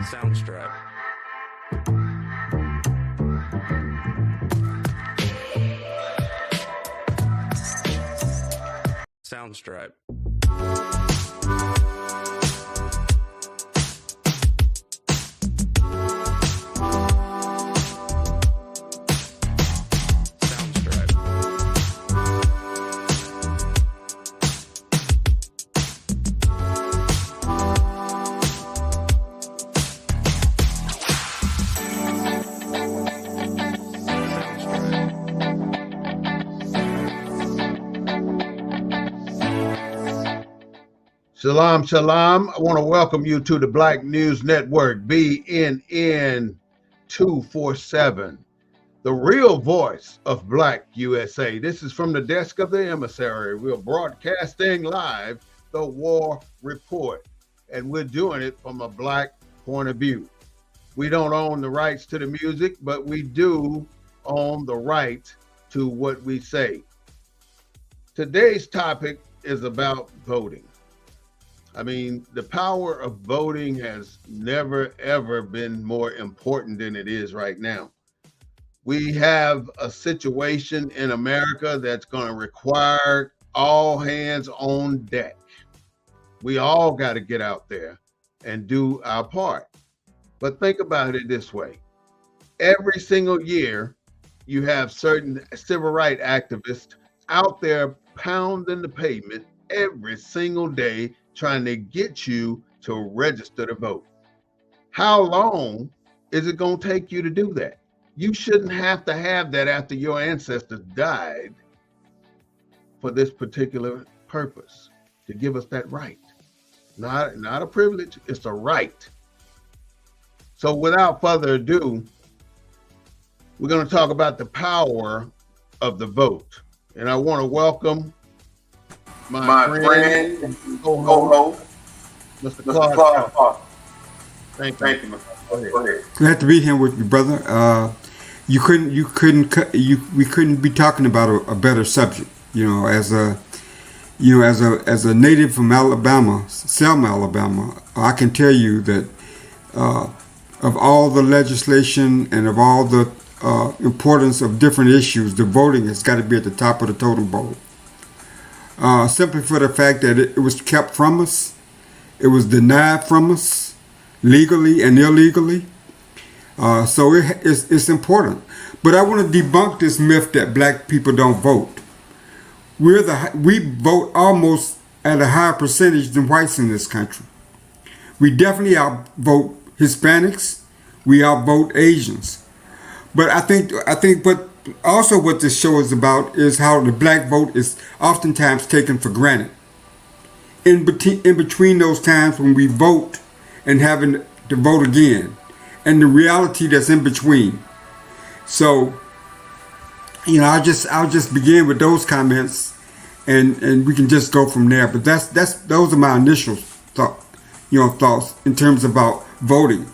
Soundstripe. Soundstripe. Shalom, shalom. I want to welcome you to the Black News Network, BNN 247, the real voice of Black USA. This is from the desk of the Emissary. We're broadcasting live the War Report, and we're doing it from a Black point of view. We don't own the rights to the music, but we do own the right to what we say. Today's topic is about voting. I mean, the power of voting has never, ever been more important than it is right now. We have a situation in America that's going to require all hands on deck. We all got to get out there and do our part. But think about it this way. Every single year, you have certain civil rights activists out there pounding the pavement every single day, trying to get you to register to vote. How long is it going to take you to do that? You shouldn't have to have that after your ancestors died for this particular purpose, to give us that right. Not a privilege, it's a right. So without further ado, we're going to talk about the power of the vote. And I want to welcome my friend and co-host, Mr. Clark. Thank you. Go ahead. Glad to be here with you, brother. We couldn't be talking about a better subject. As a native from Alabama, Selma, Alabama, I can tell you that of all the legislation and of all the importance of different issues, the voting has got to be at the top of the totem pole. Simply for the fact that it was kept from us, it was denied from us, legally and illegally. So it's important. But I want to debunk this myth that black people don't vote. We vote almost at a higher percentage than whites in this country. We definitely outvote Hispanics. We outvote Asians. But I think what this show is about is how the black vote is oftentimes taken for granted. In between those times when we vote and having to vote again, and the reality that's in between. So, I'll just begin with those comments, and we can just go from there. But those are my initial thoughts in terms about voting.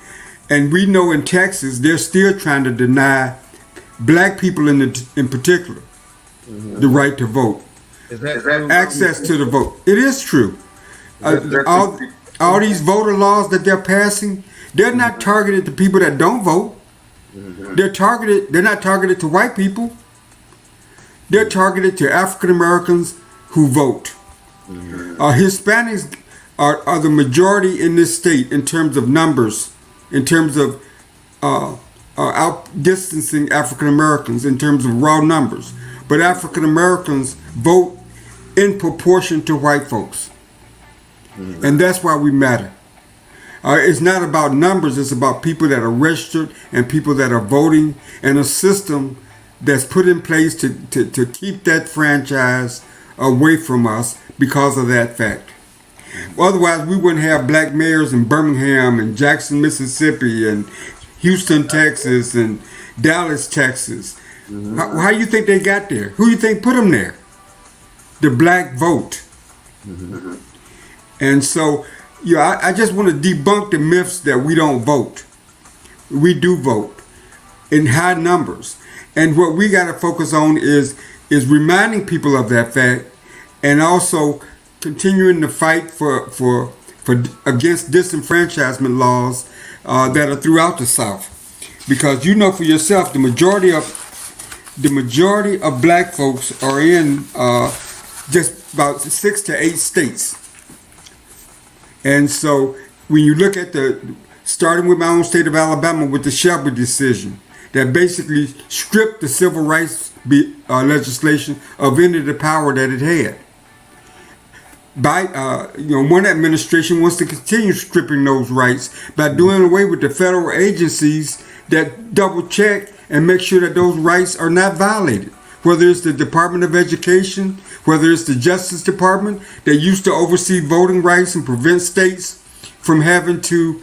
And we know in Texas they're still trying to deny black people in particular the right to vote, access to the vote. It is true. All these voter laws that they're passing, they're not targeted to people that don't vote. They're not targeted to white people. They're targeted to African Americans who vote. Hispanics are the majority in this state in terms of numbers, in terms of outdistancing African Americans in terms of raw numbers. But African Americans vote in proportion to white folks. And that's why we matter. It's not about numbers, it's about people that are registered and people that are voting, and a system that's put in place to keep that franchise away from us because of that fact. Otherwise, we wouldn't have black mayors in Birmingham and Jackson, Mississippi, and Houston, Texas, and Dallas, Texas. How do you think they got there? Who do you think put them there? The black vote. And so, I just want to debunk the myths that we don't vote. We do vote in high numbers. And what we got to focus on is reminding people of that fact and also continuing the fight for against disenfranchisement laws that are throughout the South, because you know for yourself the majority of black folks are in just about 6 to 8 states, and so when you look at starting with my own state of Alabama with the Shelby decision that basically stripped the civil rights legislation of any of the power that it had. One administration wants to continue stripping those rights by doing away with the federal agencies that double check and make sure that those rights are not violated. Whether it's the Department of Education, whether it's the Justice Department that used to oversee voting rights and prevent states from having to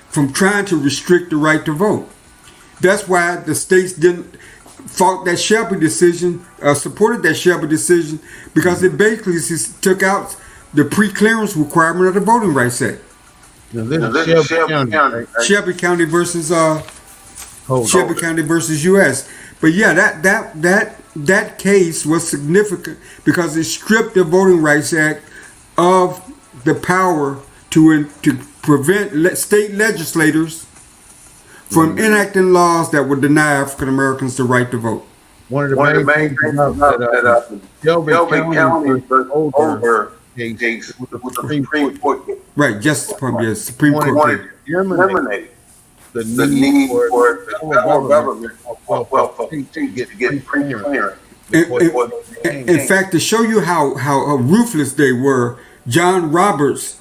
from trying to restrict the right to vote. That's why the states supported that Shelby decision, because it basically took out the pre-clearance requirement of the Voting Rights Act. Now, this is Shelby County, right? Shelby County versus County versus U.S. But yeah, that case was significant because it stripped the Voting Rights Act of the power to prevent state legislators from enacting laws that would deny African Americans the right to vote. One of the main things that Shelby County versus Older case with the Supreme Court. Right, Justice Department, yes, Supreme Court. Wanted to eliminate the need for the federal government to get pre-clearance. In fact, to show you how ruthless they were, John Roberts,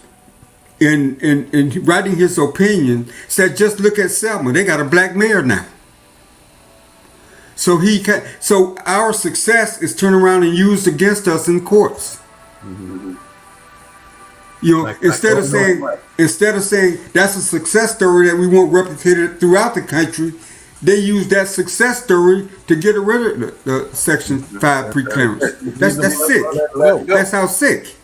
in writing his opinion, said, just look at Selma. They got a black mayor now. So our success is turned around and used against us in courts. Mm-hmm. Instead of saying that's a success story that we want replicated throughout the country, they use that success story to get rid of the Section 5 preclearance. That's sick. That's how sick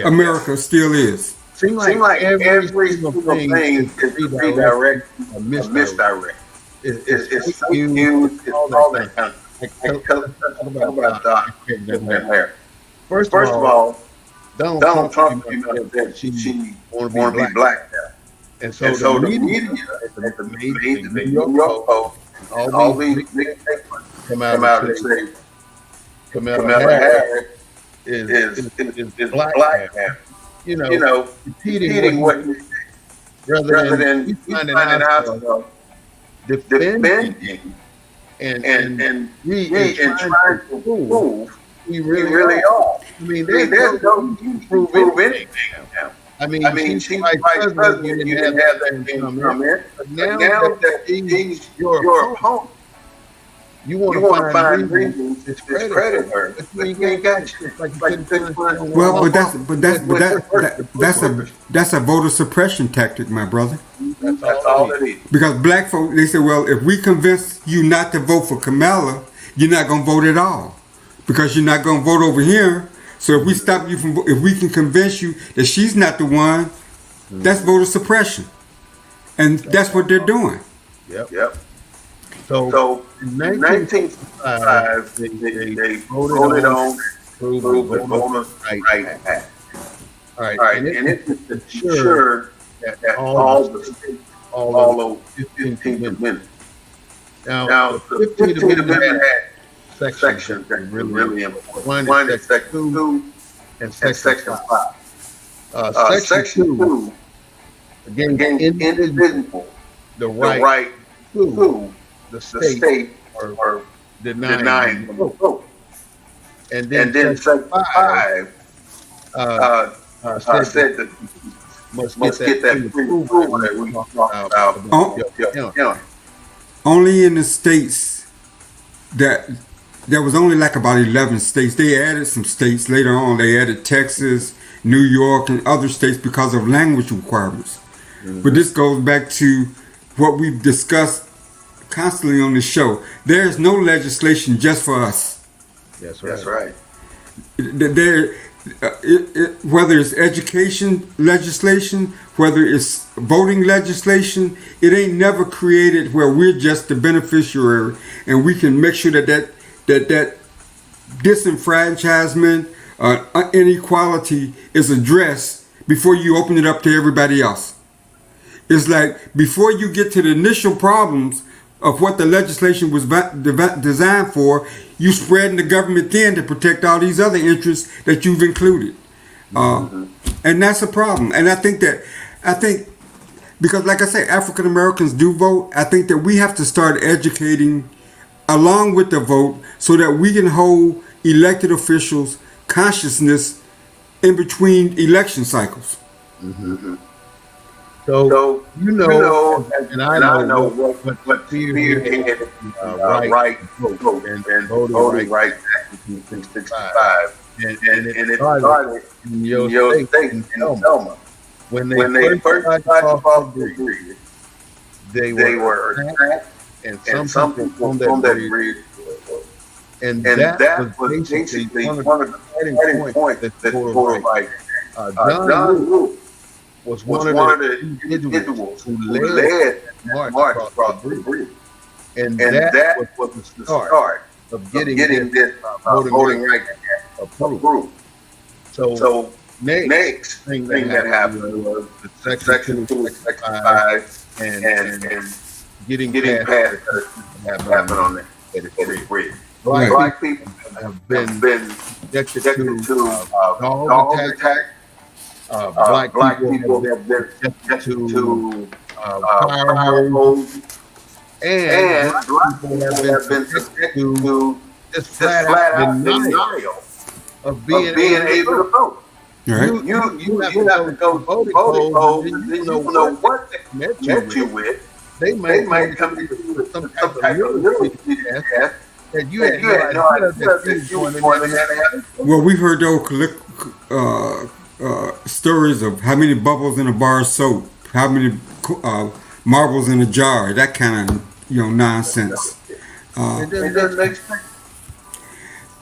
America still is. Seems like every single thing is redirect or misdirect. It's used, it's all that kind of thing. First of all, Donald Trump came out that she want to be black now. And so the media at the New York Post, all these big papers come out and say, Kamala Harris is black now. Repeating what you say, rather than finding out defending and trying to prove we really are. I mean, there's no prove anything now. I mean, she's vice president, you didn't have that come in. But now that he's your opponent, you want to find reasons to discredit her. But you ain't got shit. Well, that's a voter suppression tactic, my brother. That's all it is. Because black folk, they say, well, if we convince you not to vote for Kamala, you're not gonna vote at all, because you're not gonna vote over here. So if we stop you if we can convince you that she's not the one, that's voter suppression, and that's what they're doing. Yep. So in 1965, they voted on the Voter Rights Act. All right, and it was to ensure that all the states follow 15th Amendment. Now, the 15th Amendment had sections that were really important. One is Section 2 and Section 5. Section 2 gave individuals the right to the state or denying the vote. And then Section 5 said that must get that pre-approval that we talked about. Only in the states that there was only like about 11 states. They added some states later on. They added Texas, New York, and other states because of language requirements. Mm-hmm. But this goes back to what we've discussed constantly on the show. There's no legislation just for us. That's right. Whether it's education legislation, whether it's voting legislation, it ain't never created where we're just the beneficiary and we can make sure that disenfranchisement, inequality is addressed before you open it up to everybody else. It's like before you get to the initial problems of what the legislation was designed for, you spreading the government thin to protect all these other interests that you've included. And that's a problem. And I think because like I say, African Americans do vote. I think that we have to start educating along with the vote so that we can hold elected officials consciousness in between election cycles. So you know, and I know what spearheaded right vote and voting rights Act of 1965, and it started in your state in Selma. When they first tried to cross the bridge, they were attacked, and some people from that bridge. And that was basically one of the starting points that the voting rights Act. John Lewis was one of the individuals who led the march across the bridge. And that was the start of getting this voting rights Act approved. So next thing that happened was the Section 265 and getting past it happened on that bridge. Black people have been subjected to dog attacks. Black people have been subjected to fire hoses, and black people have been subjected to just flat out denial of being able to vote. Right. You have to go to voting polls, and then you don't know what they met you with. They might come to you with some type of military test that you had no idea that you were going to have. Well, we heard those stories of how many bubbles in a bar of soap, how many marbles in a jar, that kind of nonsense. It doesn't make sense.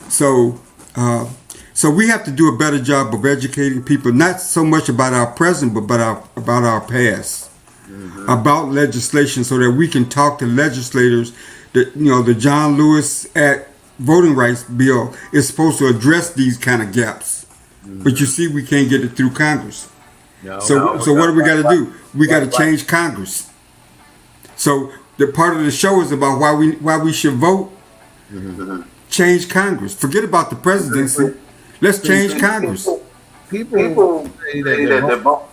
So we have to do a better job of educating people, not so much about our present, but about our past, about legislation, so that we can talk to legislators. That the John Lewis Act voting rights bill is supposed to address these kind of gaps, but you see, we can't get it through Congress. So what do we got to do? We got to change Congress. So the part of the show is about why we should vote. Change Congress. Forget about the presidency. Let's change Congress. People say that the vote.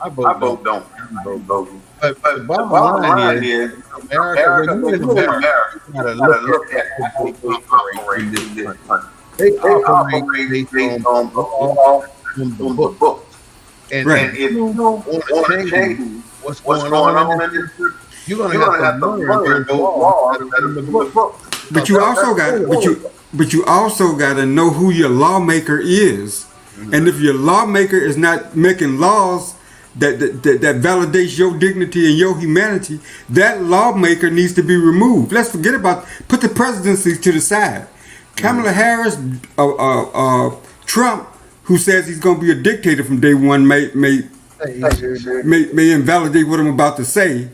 I vote don't. But the bottom line is, America, when you live in America, you gotta look at how they operate in this country. They operate based on the law and the book. And if you don't want to change what's going on in this country, you're gonna have to learn those laws that are in the book. But you also got to know who your lawmaker is, and if your lawmaker is not making laws that validates your dignity and your humanity, that lawmaker needs to be removed. Let's put the presidency to the side. Kamala Harris, Trump, who says he's going to be a dictator from day one, may invalidate what I'm about to say,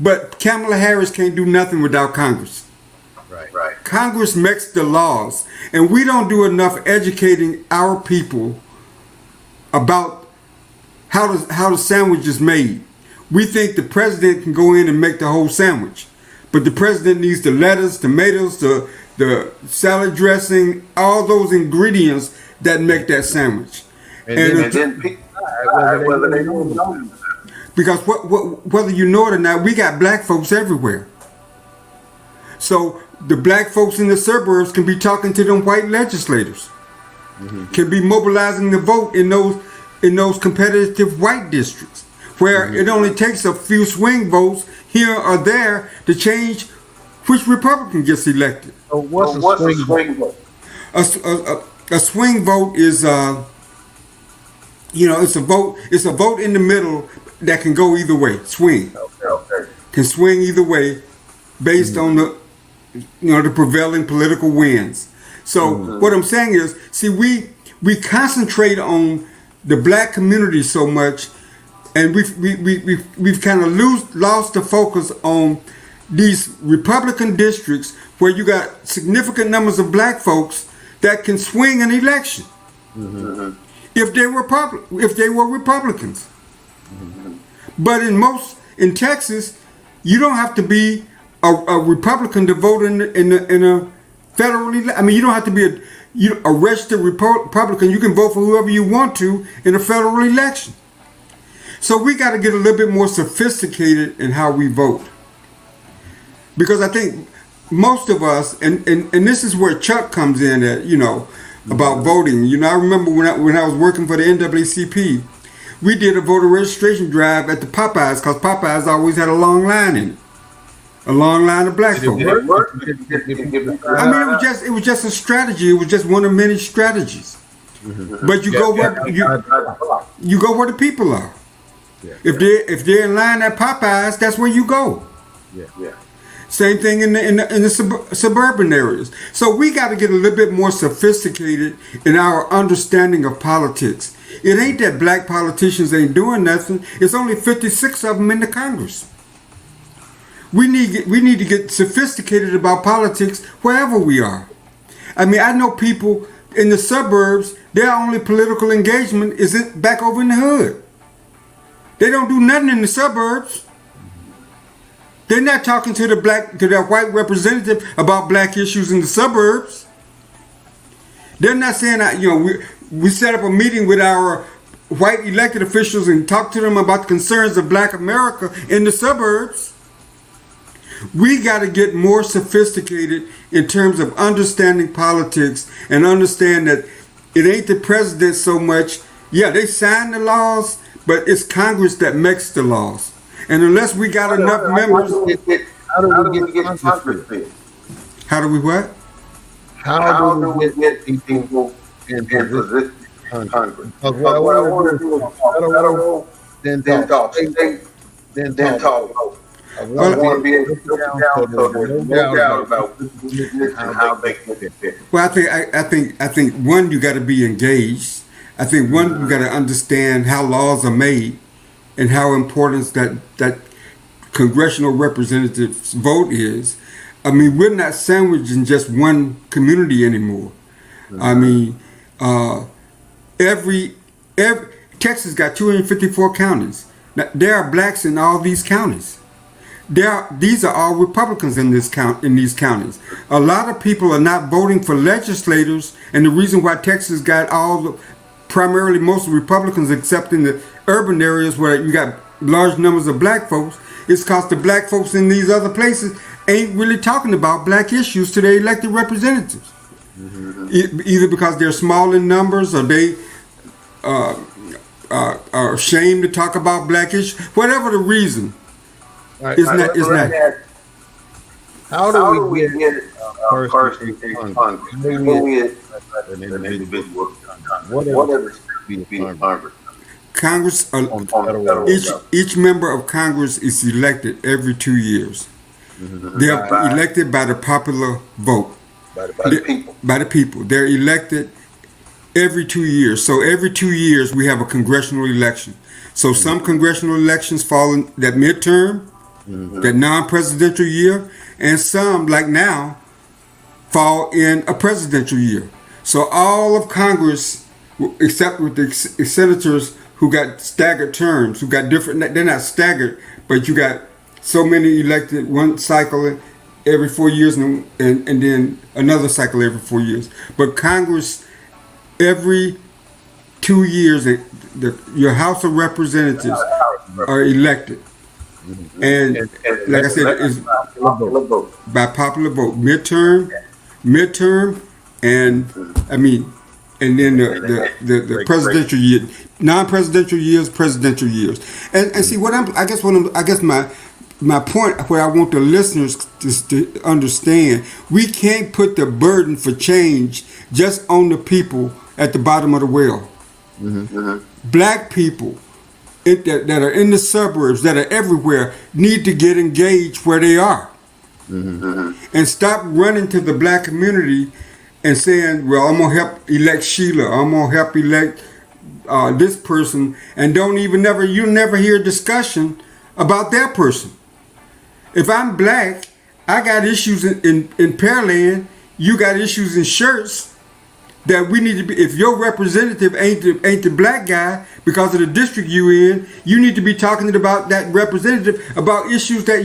but Kamala Harris can't do nothing without Congress. Right. Congress makes the laws, and we don't do enough educating our people about how the sandwich is made. We think the president can go in and make the whole sandwich, but the president needs the lettuce, tomatoes, the salad dressing, all those ingredients that make that sandwich. And then whether they know it. Because whether you know it or not, we got black folks everywhere. So the black folks in the suburbs can be talking to them white legislators, can be mobilizing the vote in those competitive white districts, where it only takes a few swing votes here or there to change which Republican gets elected. So what's a swing vote? A swing vote is it's a vote in the middle that can go either way. Swing. Okay. Can swing either way based on the prevailing political winds. So what I'm saying is, see, we concentrate on the black community so much, and we've kind of lost the focus on these Republican districts where you got significant numbers of black folks that can swing an election if they were Republicans. But in Texas, you don't have to be a Republican to vote in a federal election. I mean, you don't have to be a registered Republican. You can vote for whoever you want to in a federal election. So we got to get a little bit more sophisticated in how we vote. Because I think most of us, and this is where Chuck comes in at, about voting. I remember when I was working for the NAACP, we did a voter registration drive at the Popeyes because Popeyes always had a long line in it. A long line of black folks. I mean, it was just a strategy. It was just one of many strategies. But you go where the people are. If they're in line at Popeyes, that's where you go. Same thing in the suburban areas. So we got to get a little bit more sophisticated in our understanding of politics. It ain't that black politicians ain't doing nothing. It's only 56 of them in the Congress. We need to get sophisticated about politics wherever we are. I mean, I know people in the suburbs, their only political engagement is back over in the hood. They don't do nothing in the suburbs. They're not talking to their white representative about black issues in the suburbs. They're not saying that, we set up a meeting with our white elected officials and talk to them about the concerns of black America in the suburbs. We got to get more sophisticated in terms of understanding politics and understand that it ain't the president so much. Yeah, they sign the laws, but it's Congress that makes the laws. And unless we got enough members... How do we get Congress? How do we what? How do we get people in position in Congress? Because what I want to do is federal, then talk. Then talk. I want to be able to sit down so there's no doubt about how they get there. Well, I think one, you got to be engaged. I think one, you got to understand how laws are made and how important that congressional representatives' vote is. I mean, we're not sandwiched in just one community anymore. I mean, every Texas got 254 counties. Now, there are blacks in all these counties. These are all Republicans in these counties. A lot of people are not voting for legislators, and the reason why Texas got primarily most Republicans, except in the urban areas where you got large numbers of black folks, is because the black folks in these other places ain't really talking about black issues to their elected representatives. Either because they're small in numbers or they are ashamed to talk about black issues. Whatever the reason. Right. It's not. How do we get first in Congress? An individual. Whatever should be Congress. Congress, each member of Congress is elected every 2 years. They're elected by the popular vote. By the people. They're elected every 2 years. So every 2 years we have a congressional election. So some congressional elections fall in that midterm, that non-presidential year, and some, like now, fall in a presidential year. So all of Congress, except with the senators who got staggered terms, who got different, they're not staggered, but you got so many elected one cycle every 4 years and then another cycle every 4 years. But Congress, every 2 years, your House of Representatives are elected. And like I said, it's by popular vote, midterm, and and then the presidential year, non-presidential years, presidential years, and see my point, where I want the listeners to understand, we can't put the burden for change just on the people at the bottom of the well. Black people that are in the suburbs, that are everywhere, need to get engaged where they are. And stop running to the black community and saying, well, I'm going to help elect Sheila, I'm going to help elect this person, and you never hear discussion about that person. If I'm black, I got issues in Pearland. You got issues in shirts that we need to be. If your representative ain't the black guy because of the district you in, you need to be talking about that representative about issues that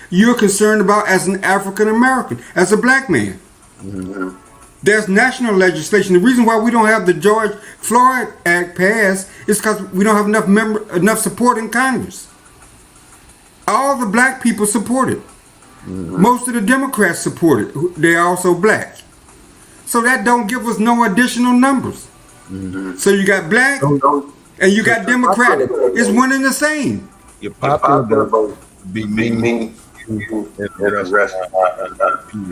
you're concerned about as an African American, as a black man. Mm-hmm. There's national legislation. The reason why we don't have the George Floyd Act passed is because we don't have enough support in Congress. All the black people support it. Mm-hmm. Most of the Democrats support it. They're also black. So that don't give us no additional numbers. Mm-hmm. So you got black and you got Democratic. It's one and the same. Your popular vote be mean.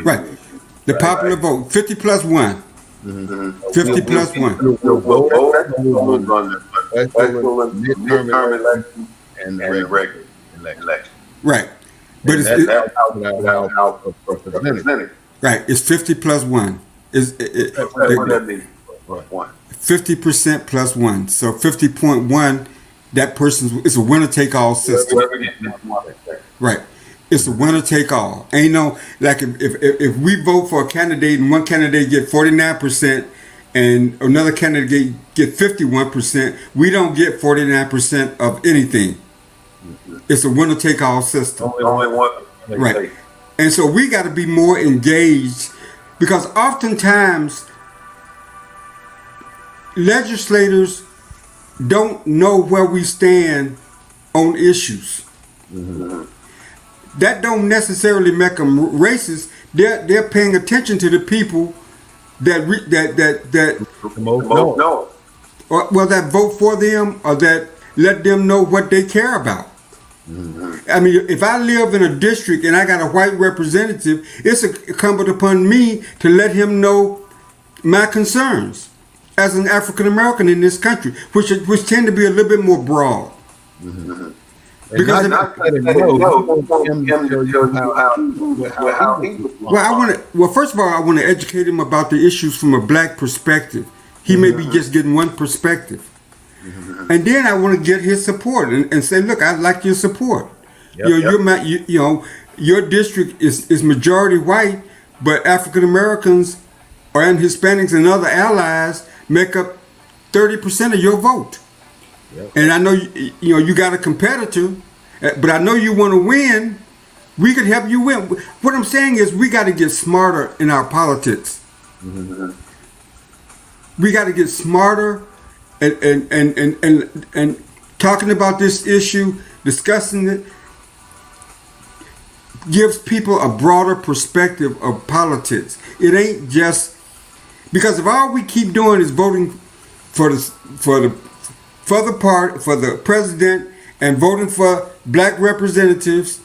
Right. The popular vote, 50 plus 1. Mm-hmm. 50 plus 1. Midterm election and the regular election. Right. But it's right. It's 50 plus 1. What that mean? 50% plus 1. So 50.1. That person's. It's a winner take all system. Right. It's a winner take all. Ain't no like if we vote for a candidate and one candidate get 49% and another candidate get 51%, we don't get 49% of anything. It's a winner take all system. Only one. Right. And so we got to be more engaged because oftentimes legislators don't know where we stand on issues. Mm-hmm. That don't necessarily make them racist. They're paying attention to the people that vote for them or that let them know what they care about. Mm-hmm. I mean, if I live in a district and I got a white representative, it's incumbent upon me to let him know my concerns as an African American in this country, which tend to be a little bit more broad. Mm-hmm. Because first of all, I want to educate him about the issues from a black perspective. He may be just getting one perspective. Mm-hmm. And then I want to get his support and say, look, I like your support. Your district is majority white, but African Americans and Hispanics and other allies make up 30% of your vote. Yep. And I know you got a competitor, but I know you want to win. We could help you win. What I'm saying is we got to get smarter in our politics. Mm-hmm. We got to get smarter and talking about this issue, discussing it, gives people a broader perspective of politics. It ain't just because if all we keep doing is voting for the president and voting for black representatives,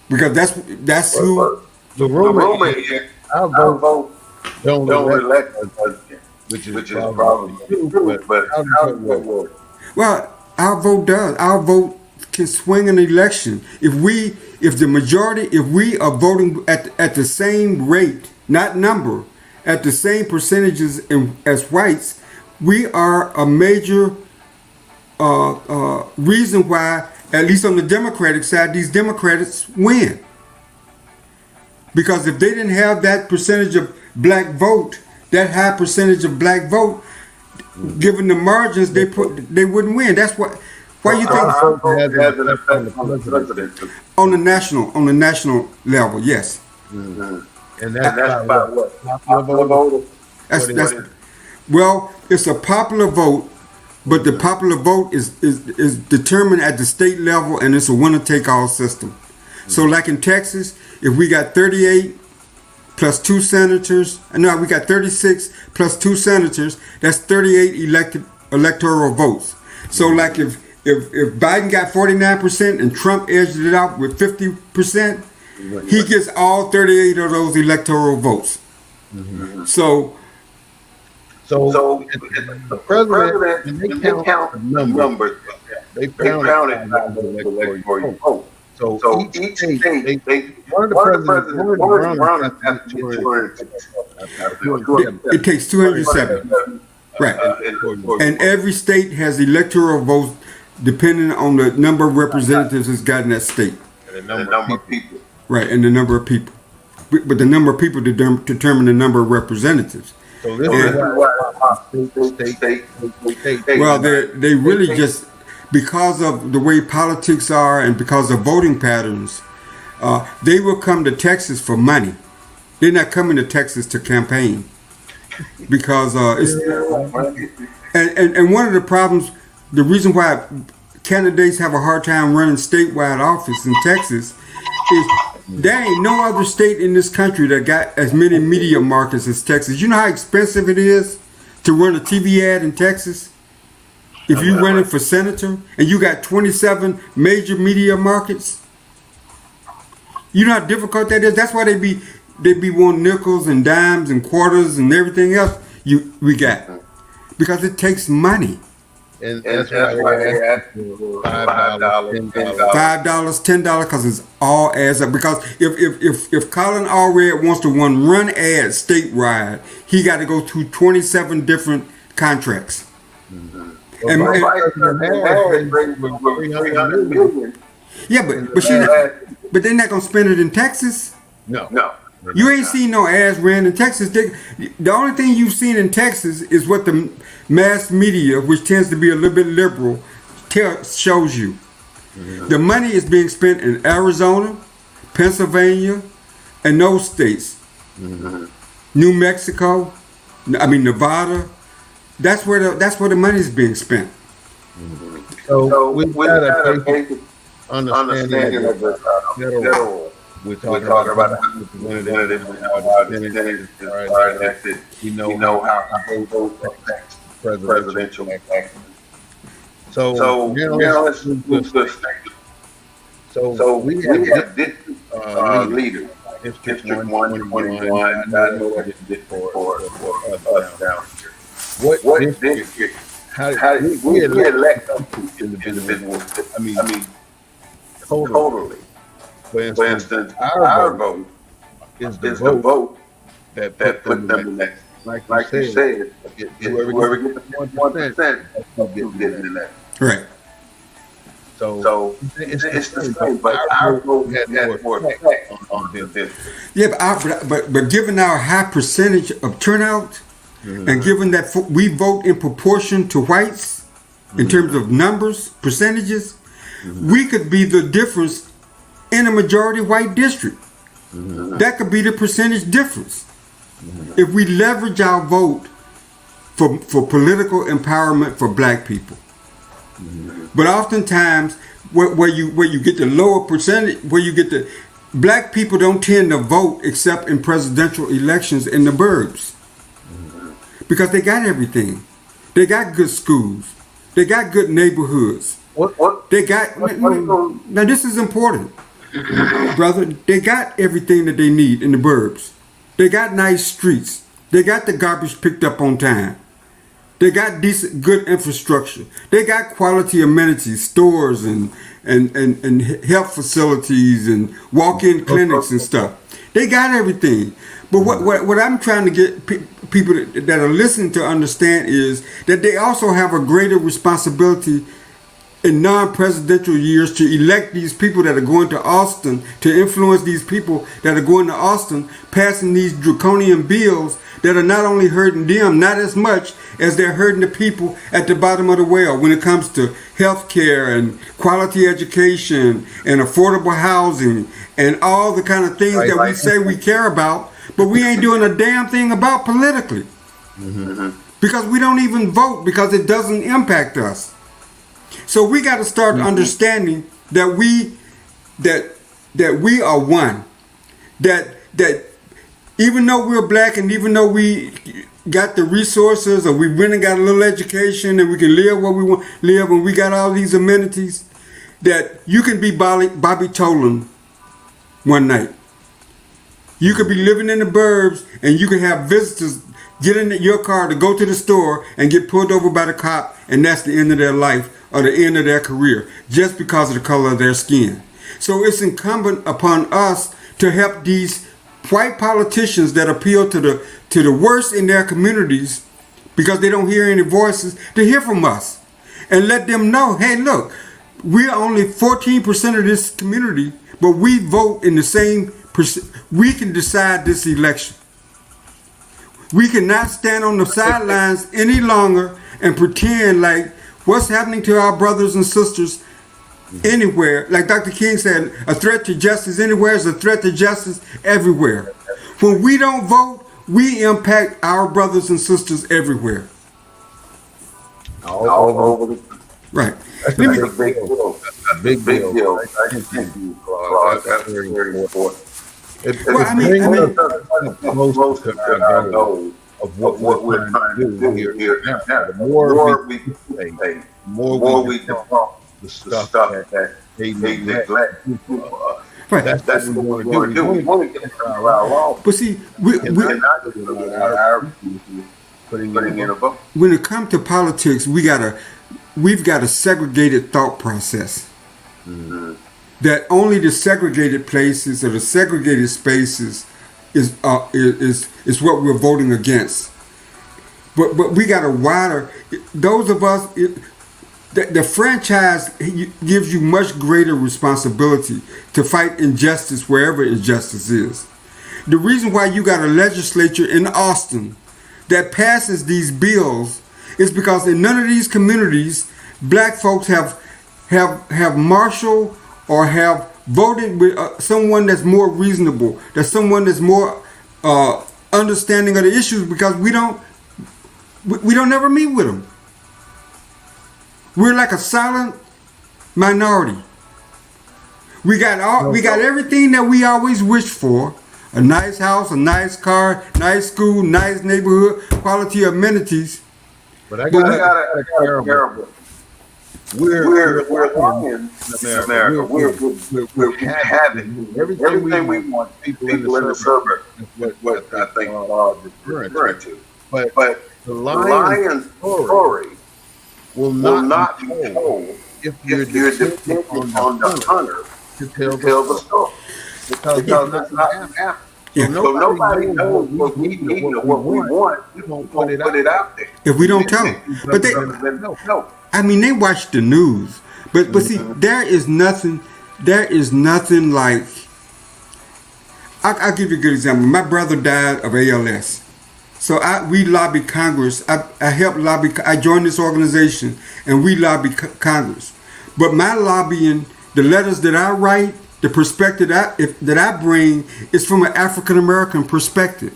because that's who the roommate. Our vote don't elect us, which is probably true. But how does it work? Well, our vote does. Our vote can swing an election if we are voting at the same rate, not number, at the same percentages as whites. We are a major reason why, at least on the Democratic side, these Democrats win. Because if they didn't have that percentage of black vote, that high percentage of black vote, given the margins they wouldn't win. That's why you think on the national level, yes. Mm-hmm. And that's about what? Popular vote? Well, it's a popular vote. But the popular vote is determined at the state level, and it's a winner-take-all system. Mm-hmm. So like in Texas, if we got 38 plus 2 senators, we got 36 plus 2 senators, that's 38 electoral votes. So like if Biden got 49% and Trump edged it out with 50%, he gets all 38 of those electoral votes. Mm-hmm. So the president, they count the numbers. They count it for you vote. So each state, one of the presidents, it takes 207. Right. And every state has electoral votes depending on the number of representatives it's got in that state. And the number of people. Right, and the number of people. But the number of people determine the number of representatives. So this is well, they really just, because of the way politics are and because of voting patterns, they will come to Texas for money. They're not coming to Texas to campaign because and one of the problems, the reason why candidates have a hard time running statewide office in Texas is there ain't no other state in this country that got as many media markets as Texas. You know how expensive it is to run a TV ad in Texas? If you're running for senator and you got 27 major media markets, you know how difficult that is? That's why they be wanting nickels and dimes and quarters and everything else we got. Because it takes money. And that's why they ask for $5, $10, because it's all adds up. Because if Colin Allred wants to run ads statewide, he got to go through 27 different contracts. Mm-hmm. But they're not gonna spend it in Texas. No. You ain't seen no ads ran in Texas. The only thing you've seen in Texas is what the mass media, which tends to be a little bit liberal, shows you. Mm-hmm. The money is being spent in Arizona, Pennsylvania, and those states. Mm-hmm. New Mexico, Nevada. That's where the money is being spent. Mm-hmm. So we've got a basic understanding of the federal. We're talking about representatives and how senators are elected. We know how vote affects presidential action. So now let's move to the state. So we have district leaders. District 121. I know what it did for us down here. What district? How we elect individuals? Totally. For instance, our vote is the vote that put them in next. Like you said, whoever gets the 1%, that's who gets in the next. Right. So it's the same, but our vote has more effect on this. Yeah, but given our high percentage of turnout, mm-hmm. and given that we vote in proportion to whites, mm-hmm. in terms of numbers, percentages, mm-hmm. we could be the difference in a majority white district. Mm-hmm. That could be the percentage difference. Mm-hmm. If we leverage our vote for political empowerment for black people. Mm-hmm. But oftentimes where you get the lower percentage, where you get the black people don't tend to vote except in presidential elections in the burbs. Mm-hmm. Because they got everything. They got good schools. They got good neighborhoods. What? They got now this is important. Brother, they got everything that they need in the burbs. They got nice streets. They got the garbage picked up on time. They got decent, good infrastructure. They got quality amenities, stores and health facilities and walk-in clinics and stuff. They got everything. But what I'm trying to get people that are listening to understand is that they also have a greater responsibility in non-presidential years to elect these people that are going to Austin, to influence these people that are going to Austin, passing these draconian bills that are not only hurting them, not as much as they're hurting the people at the bottom of the well when it comes to health care and quality education and affordable housing and all the kind of things that we say we care about, but we ain't doing a damn thing about politically. Mm-hmm. Because we don't even vote because it doesn't impact us. So we got to start mm-hmm. understanding that we are one. That even though we're black and even though we got the resources or we really got a little education and we can live where we want to live and we got all these amenities, that you can be Bobby Tolan one night. You could be living in the burbs and you can have visitors get in your car to go to the store and get pulled over by the cop, and that's the end of their life or the end of their career just because of the color of their skin. So it's incumbent upon us to help these white politicians that appeal to the worst in their communities because they don't hear any voices, to hear from us and let them know, hey, look, we're only 14% of this community, but we vote in the same. We can decide this election. We cannot stand on the sidelines any longer and pretend like what's happening to our brothers and sisters anywhere. Like Dr. King said, a threat to justice anywhere is a threat to justice everywhere. When we don't vote, we impact our brothers and sisters everywhere. All over the Right. That's a big deal. I can thank you, that's very important. It brings us close to our goal of what we're trying to do here now. The more we say, the more we can talk the stuff that they neglect. Right. That's what we want to do. We want to get our law. But see, putting in a vote. When it comes to politics, we've got a segregated thought process. Mm-hmm. That only the segregated places or the segregated spaces is what we're voting against. But we got a wider. Those of us, the franchise gives you much greater responsibility to fight injustice wherever injustice is. The reason why you got a legislature in Austin that passes these bills is because in none of these communities, black folks have marshaled or have voted with someone that's more reasonable, that's someone that's more understanding of the issues, because we don't ever meet with them. We're like a silent minority. We got everything that we always wished for: a nice house, a nice car, nice school, nice neighborhood, quality amenities. But I gotta terrible. We're in America. We're having everything we want. People in the suburbs. What I think is referring to. But the lion's story will not be told if you're dependent on the hunter to tell the story. Because that's not happening. Yeah. So nobody knows what we need or what we want. We don't put it out there. If we don't tell them. But they watch the news. But see, there is nothing like, I'll give you a good example. My brother died of ALS. So we lobbied Congress. I helped lobby. I joined this organization and we lobbied Congress. But my lobbying, the letters that I write, the perspective that I bring is from an African American perspective,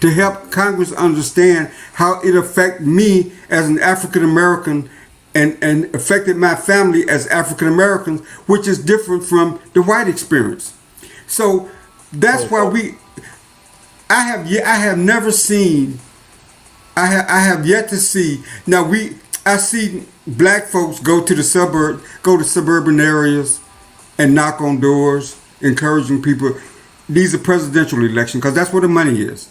to help Congress understand how it affected me as an African American and affected my family as African Americans, which is different from the white experience. So that's why I have yet to see. Now I see black folks go to suburban areas and knock on doors, encouraging people. These are presidential elections because that's where the money is.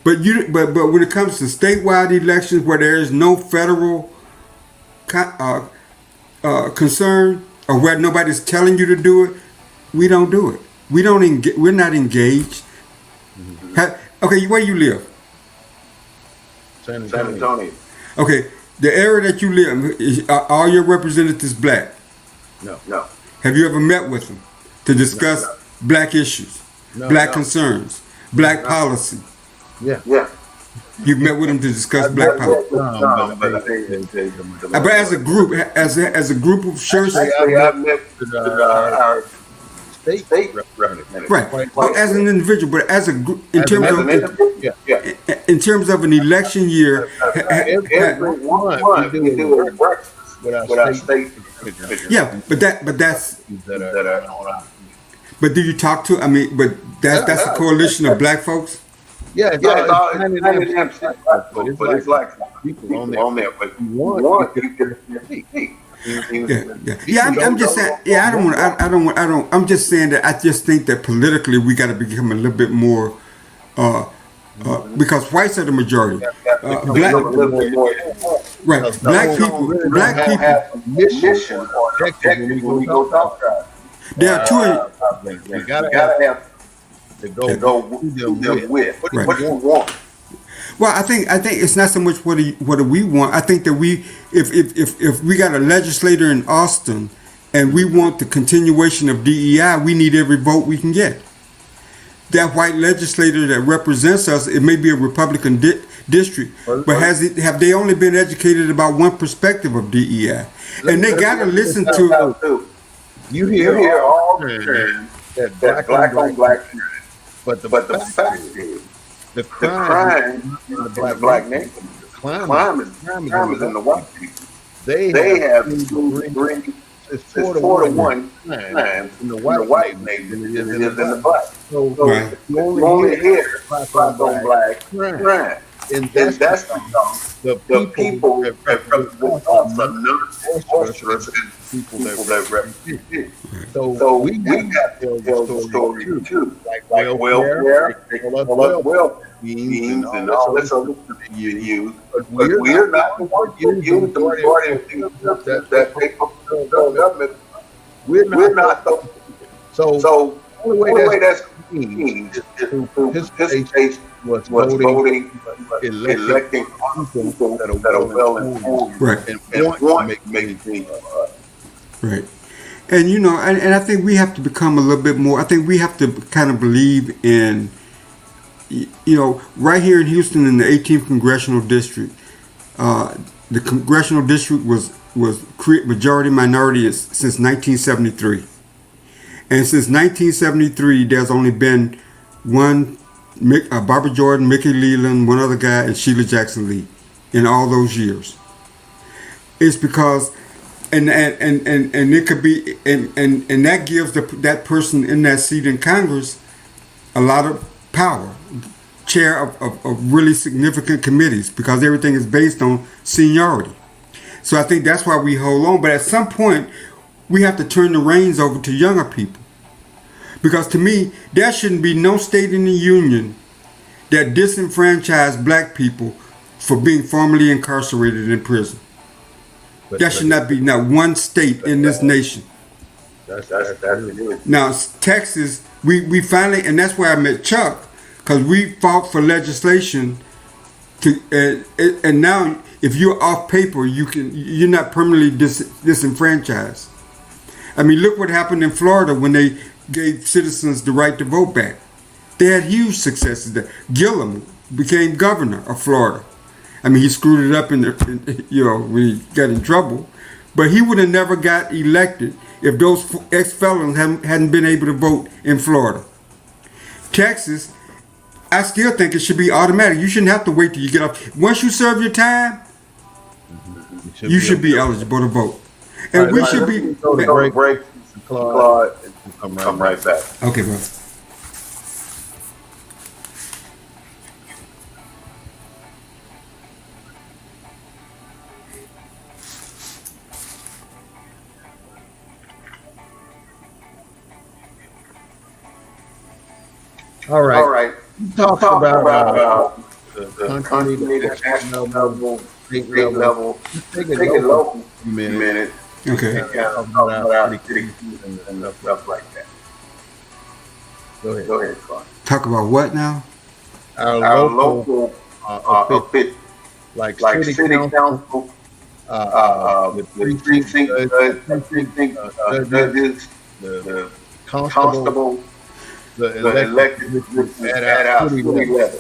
But when it comes to statewide elections where there is no federal concern, or where nobody's telling you to do it, we don't do it. We're not engaged. Okay, where you live? San Antonio. Okay, the area that you live, are all your representatives black? No. Have you ever met with them to discuss black issues, black concerns, black policy? Yeah. You've met with them to discuss black policy. But as a group, as a group of shirts. Actually, I've met with our state representative. Right. But as an individual, but as a group, in terms of an election year, everyone we do a breakfast with our state. Yeah, but that's. But do you talk to? I mean, but that's a coalition of black folks. Yeah, it's all but it's like people on there. But you want you can. Yeah. I'm just saying. Yeah, I don't. I'm just saying that I just think that politically we got to become a little bit more. Because whites are the majority. Black people. Mission or objective when we go talk to them. There are two. You gotta have to go with. What do you want? Well, I think it's not so much what do we want. I think that if we got a legislator in Austin and we want the continuation of DEI, we need every vote we can get. That white legislator that represents us, it may be a Republican district, but have they only been educated about one perspective of DEI? And they got to listen to. You hear all the time that black on black, but the fact is, the crime in the black nation, the crime is in the white people. They have to bring it's 4-to-1 crime in the white nation than it is in the black. So Right. you only hear black on black crime. And that's the people that represent us are not boisterous people that represent it. So we got to tell the story too. Like welfare, welfare schemes and all this other stuff you use. But we're not the ones who use the majority of things that take up the government. We're not those. So the only way that's changed is through his case was voting, electing people that are well informed, Right. and want to make things Right. And you know, and I think we have to become a little bit more. I think we have to kind of believe in, you know, right here in Houston in the 18th congressional district, the congressional district was majority minority since 1973, and since 1973 there's only been one. Barbara Jordan, Mickey Leland, one other guy, and Sheila Jackson Lee in all those years. It's because, and it could be, and that gives that person in that seat in Congress a lot of power, chair of really significant committees, because everything is based on seniority. So I think that's why we hold on. But at some point, we have to turn the reins over to younger people. Because to me, there shouldn't be no state in the union that disenfranchise black people for being formerly incarcerated in prison. There should not be not one state in this nation. That's Now, Texas, we finally, and that's where I met Chuck, because we fought for legislation to, and now if you're off paper, you're not permanently disenfranchised. I mean, look what happened in Florida when they gave citizens the right to vote back. They had huge successes there. Gillum became governor of Florida. I mean, he screwed it up when he got in trouble, but he would have never got elected if those ex-felons hadn't been able to vote in Florida. Texas, I still think it should be automatic. You shouldn't have to wait till you get off. Once you serve your time, you should be eligible to vote. And we should be. break. Claude, come right back. Okay, bro. All right. Talk about the country, the national level, state level. Take Take it it local local a minute. Okay. Talk about our cities and stuff like that. Go ahead. Go ahead, Claude. Talk about what now? Our local officials, like city council, the precinct judges, the constable, the elected at our city level.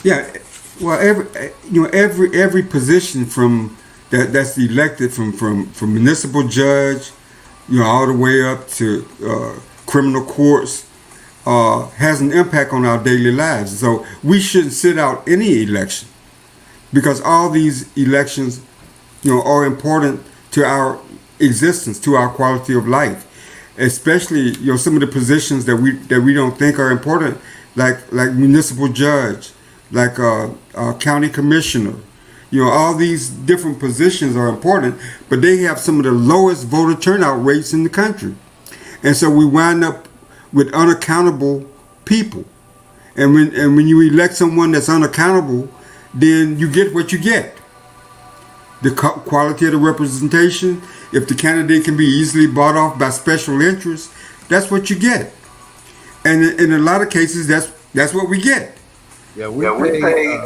Yeah. Well, every position from that's elected from municipal judge, all the way up to criminal courts, has an impact on our daily lives. So we shouldn't sit out any election, because all these elections, are important to our existence, to our quality of life. Especially, some of the positions that we don't think are important, like municipal judge, like county commissioner. All these different positions are important, but they have some of the lowest voter turnout rates in the country. And so we wind up with unaccountable people. And when you elect someone that's unaccountable, then you get what you get. The quality of the representation, if the candidate can be easily bought off by special interests, that's what you get. And in a lot of cases, that's what we get. Yeah, we pay.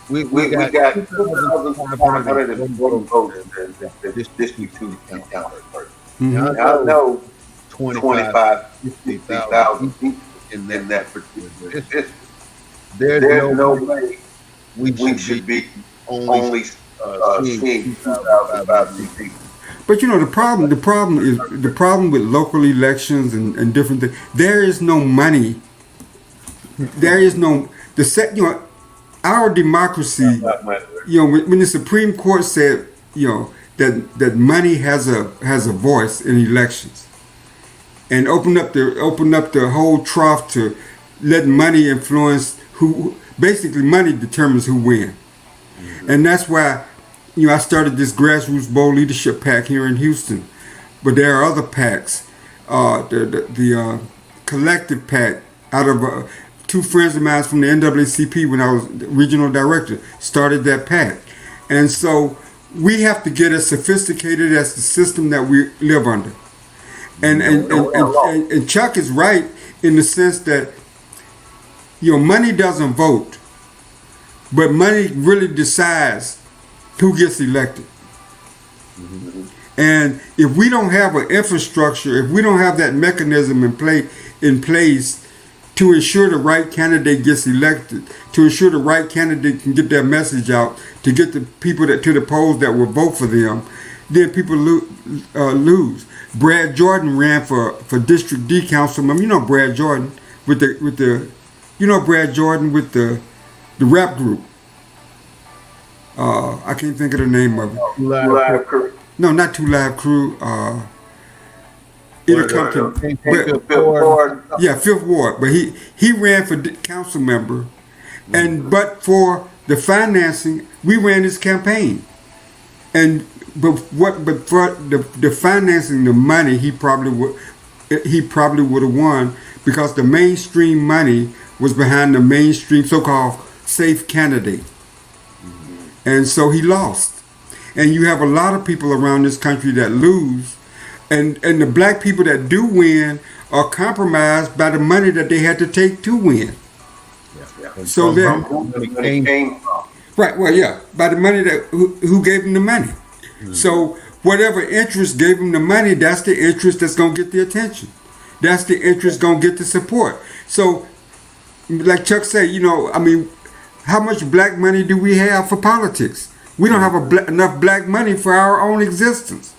We got 2,500 voting voters that this district 2 can count first. Mhm. Now, I know 25, 50,000 people people in in that that particular district. district. There's There's no no way way we we should should be be only only seeing seeing 2,500 2,500 people. people. But you know the problem with local elections and different things. There is no money. There is no the set. You know, our democracy. Not much. You know, when the Supreme Court said, you know, that money has a voice in elections, and open up the whole trough to let money influence who. Basically, money determines who wins, and that's why, you know, I started this grassroots bold leadership pack here in Houston, but there are other packs. The collective pack out of two friends of mine from the NAACP when I was regional director started that pack, and so we have to get as sophisticated as the system that we live under. And Chuck is right in the sense that, you know, money doesn't vote, but money really decides who gets elected. Mm-hmm. And if we don't have an infrastructure, if we don't have that mechanism in place to ensure the right candidate gets elected, to ensure the right candidate can get their message out, to get the people to the polls that will vote for them, then people lose. Brad Jordan ran for District D councilman. You know Brad Jordan with the you know Brad Jordan with the rap group. I can't think of the name of it. Live Crew. No, not Two Live Crew. It'll come to me. Yeah, Fifth Ward. But he ran for council member, and but for the financing, we ran his campaign, but for the financing, the money, he probably would have won because the mainstream money was behind the mainstream so-called safe candidate, and so he lost. And you have a lot of people around this country that lose, and the black people that do win are compromised by the money that they had to take to win. Yeah. So then, right? Well, yeah, by the money that who gave them the money. Mm-hmm. So whatever interest gave them the money, that's the interest that's gonna get the attention. That's the interest gonna get the support. So, like Chuck said, you know, I mean, how much black money do we have for politics? We don't have enough black money for our own existence,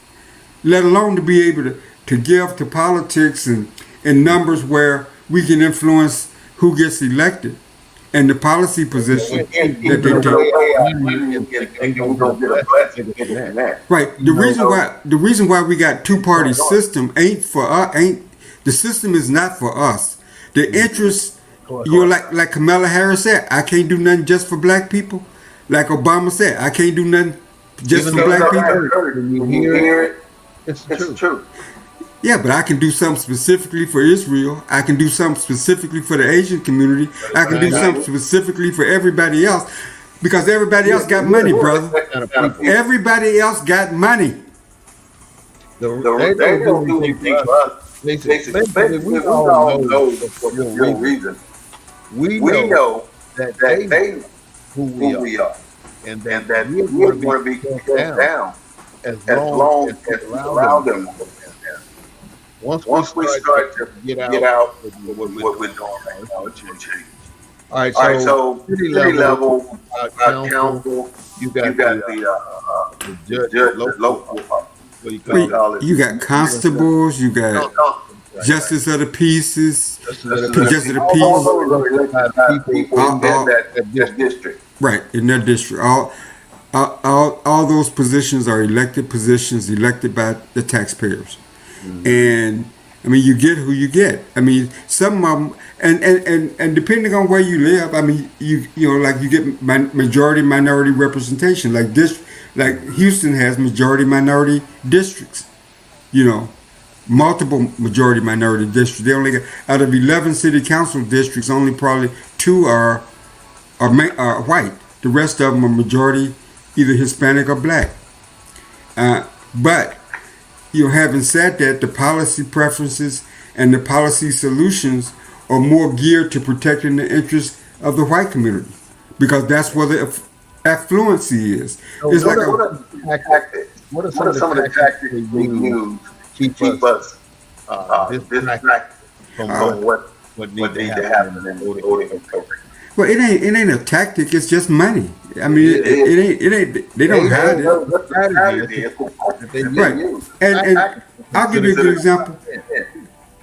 let alone to be able to give to politics and in numbers where we can influence who gets elected and the policy position that they take. Right. The reason why we got two-party system ain't the system is not for us. The interest, you know, like Kamala Harris said, I can't do nothing just for black people. Like Obama said, I can't do nothing just for black people. When you hear it, it's true. Yeah, but I can do something specifically for Israel. I can do something specifically for the Asian community. I can do something specifically for everybody else because everybody else got money, brother. Everybody else got money. They don't do anything for us. Basically, we all know for real reason. We know that they who we are, and that we're going to be held down as long as we allow them. Once we start to get out what we're doing right now, it will change. All right, so city level, council, you got the judge, local. You got constables, you got justice of the peace, that district. Right, in that district. All those positions are elected positions, elected by the taxpayers. Mm-hmm. And I mean, you get who you get. I mean, some of them, and depending on where you live, I mean, you know, like you get majority minority representation. Like Houston has majority minority districts. You know, multiple majority minority districts. They only got, out of 11 city council districts, only probably 2 are white. The rest of them are majority either Hispanic or black. But you know, having said that, the policy preferences and the policy solutions are more geared to protecting the interests of the white community because that's where the affluency is. So what are some of the tactics we use keep us distracted from what needs to happen in the voting program. Well, it ain't a tactic. It's just money. I mean, it ain't. They don't hide it. Right. And I'll give you a good example.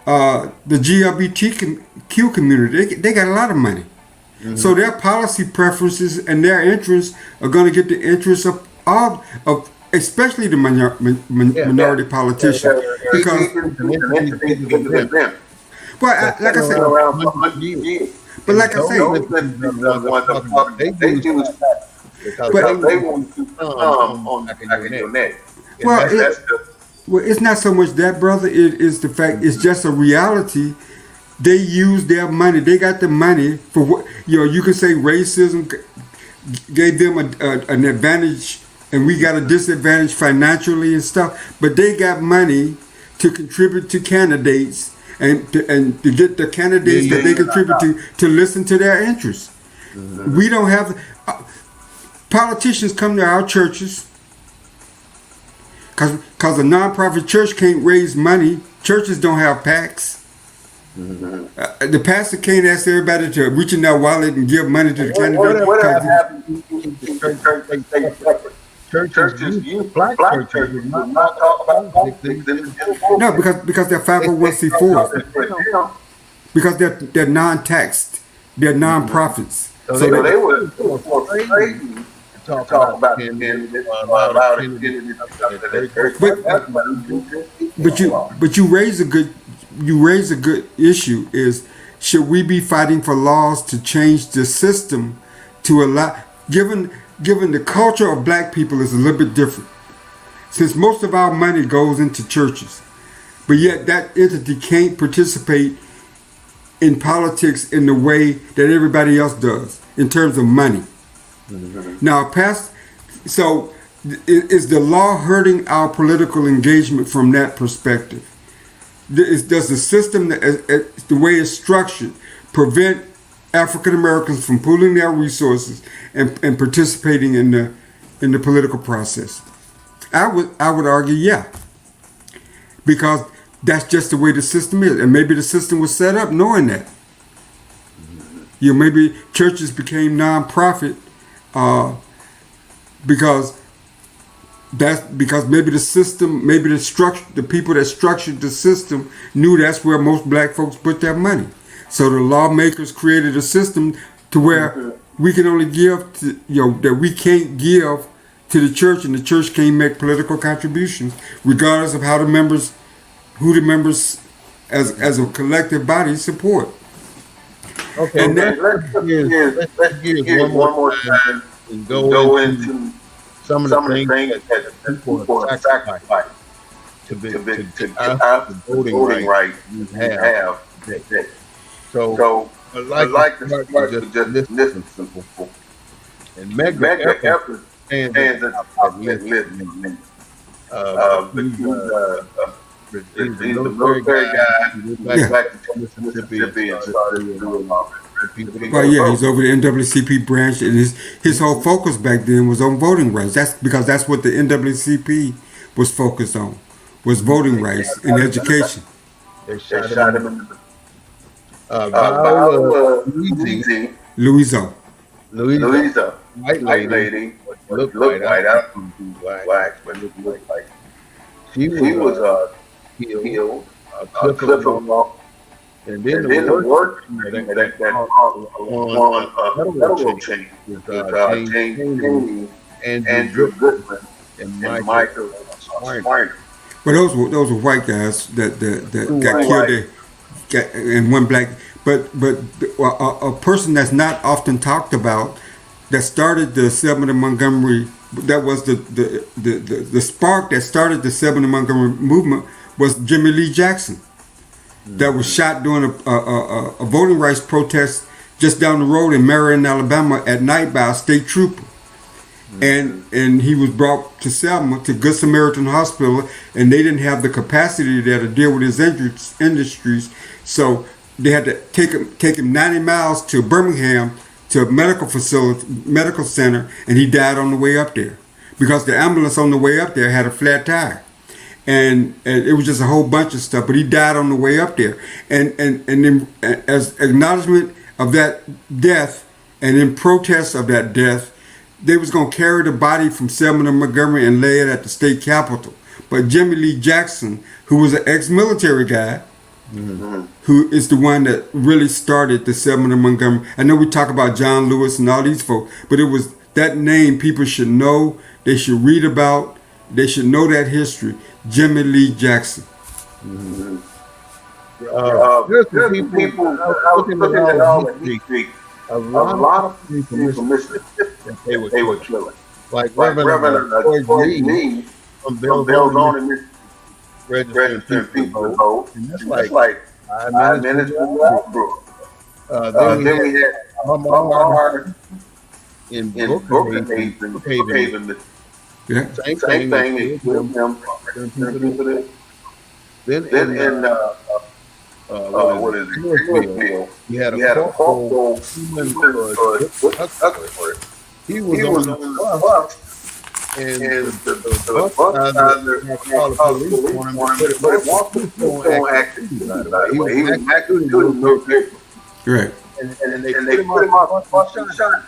The GLBTQ community, they got a lot of money. Mm-hmm. So their policy preferences and their interests are going to get the interests of especially the minority politicians. Because, well, like I said, but like I say, well, it's not so much that, brother. It is the fact. It's just a reality. They use their money. They got the money for what you can say racism gave them an advantage, and we got a disadvantage financially and stuff. But they got money to contribute to candidates and to get the candidates that they contribute to listen to their interests. Mm-hmm. We don't have politicians come to our churches because a nonprofit church can't raise money. Churches don't have PACs. Mm-hmm. The pastor can't ask everybody to reach in their wallet and give money to the candidate. Churches use black churches not talk about politics. No, because they're 501c4s. Because they're non-taxed. They're non-profits. So they were afraid to talk about candidates. But you raise a good issue. Is should we be fighting for laws to change the system to allow given the culture of black people is a little bit different, since most of our money goes into churches, but yet that entity can't participate in politics in the way that everybody else does in terms of money. Mm-hmm. Now, so is the law hurting our political engagement from that perspective? Does the system, the way it's structured, prevent African Americans from pooling their resources and participating in the political process? I would argue, yeah, because that's just the way the system is, and maybe the system was set up knowing that. Maybe churches became non-profit because maybe the system, maybe the people that structured the system knew that's where most black folks put their money. So the lawmakers created a system to where we can only give to, that we can't give to the church, and the church can't make political contributions, regardless of who the members as a collective body support. Okay, and let's give one more time and go into some of the things that people are sacrificing to get out the voting right you have today. So I'd like to start with just listen simple. And mega effort stands at the top listening. He's a military guy. He's back to Mississippi and started doing all that. Well, yeah, he's over the NAACP branch, and his whole focus back then was on voting rights. That's because that's what the NAACP was focused on, was voting rights and education. They shot him in the Louisa, white lady, looked white. I don't know who's black, but looked like she was healed, clip of law. And then the word that federal change with James Andrew Goodman and Michael Smarter. Well, those were white guys that got killed, and one black. But a person that's not often talked about that started the Selma to Montgomery. That was the spark that started the Selma to Montgomery movement was Jimmy Lee Jackson. That was shot during a voting rights protest just down the road in Marion, Alabama at night by a state trooper. And he was brought to Selma to Good Samaritan Hospital, and they didn't have the capacity there to deal with his industries. So they had to take him 90 miles to Birmingham to a medical center, and he died on the way up there because the ambulance on the way up there had a flat tire. and it was just a whole bunch of stuff. But he died on the way up there, and then as acknowledgement of that death, and in protest of that death, they was gonna carry the body from Selma to Montgomery and lay it at the state capitol. But Jimmy Lee Jackson, who was an ex-military guy, who is the one that really started the Selma to Montgomery. I know we talk about John Lewis and all these folks, but it was that name people should know. They should read about. They should know that history. Jimmy Lee Jackson. There's some people I was looking at all the history. A lot of people from Mississippi that they were killing. Like Reverend George Lee from Belzone in Mississippi, registering people to vote. And that's like 5 minutes from Westbrook. Then we had Omar in Brookhaven. Yeah. Same thing. They killed him. Then in what is it? Smith-Bey. You had a corporal. He was on the bus, and the bus driver called the police on him, but it wasn't active. He was active doing no different. Right. And they put him on the bus and shot him.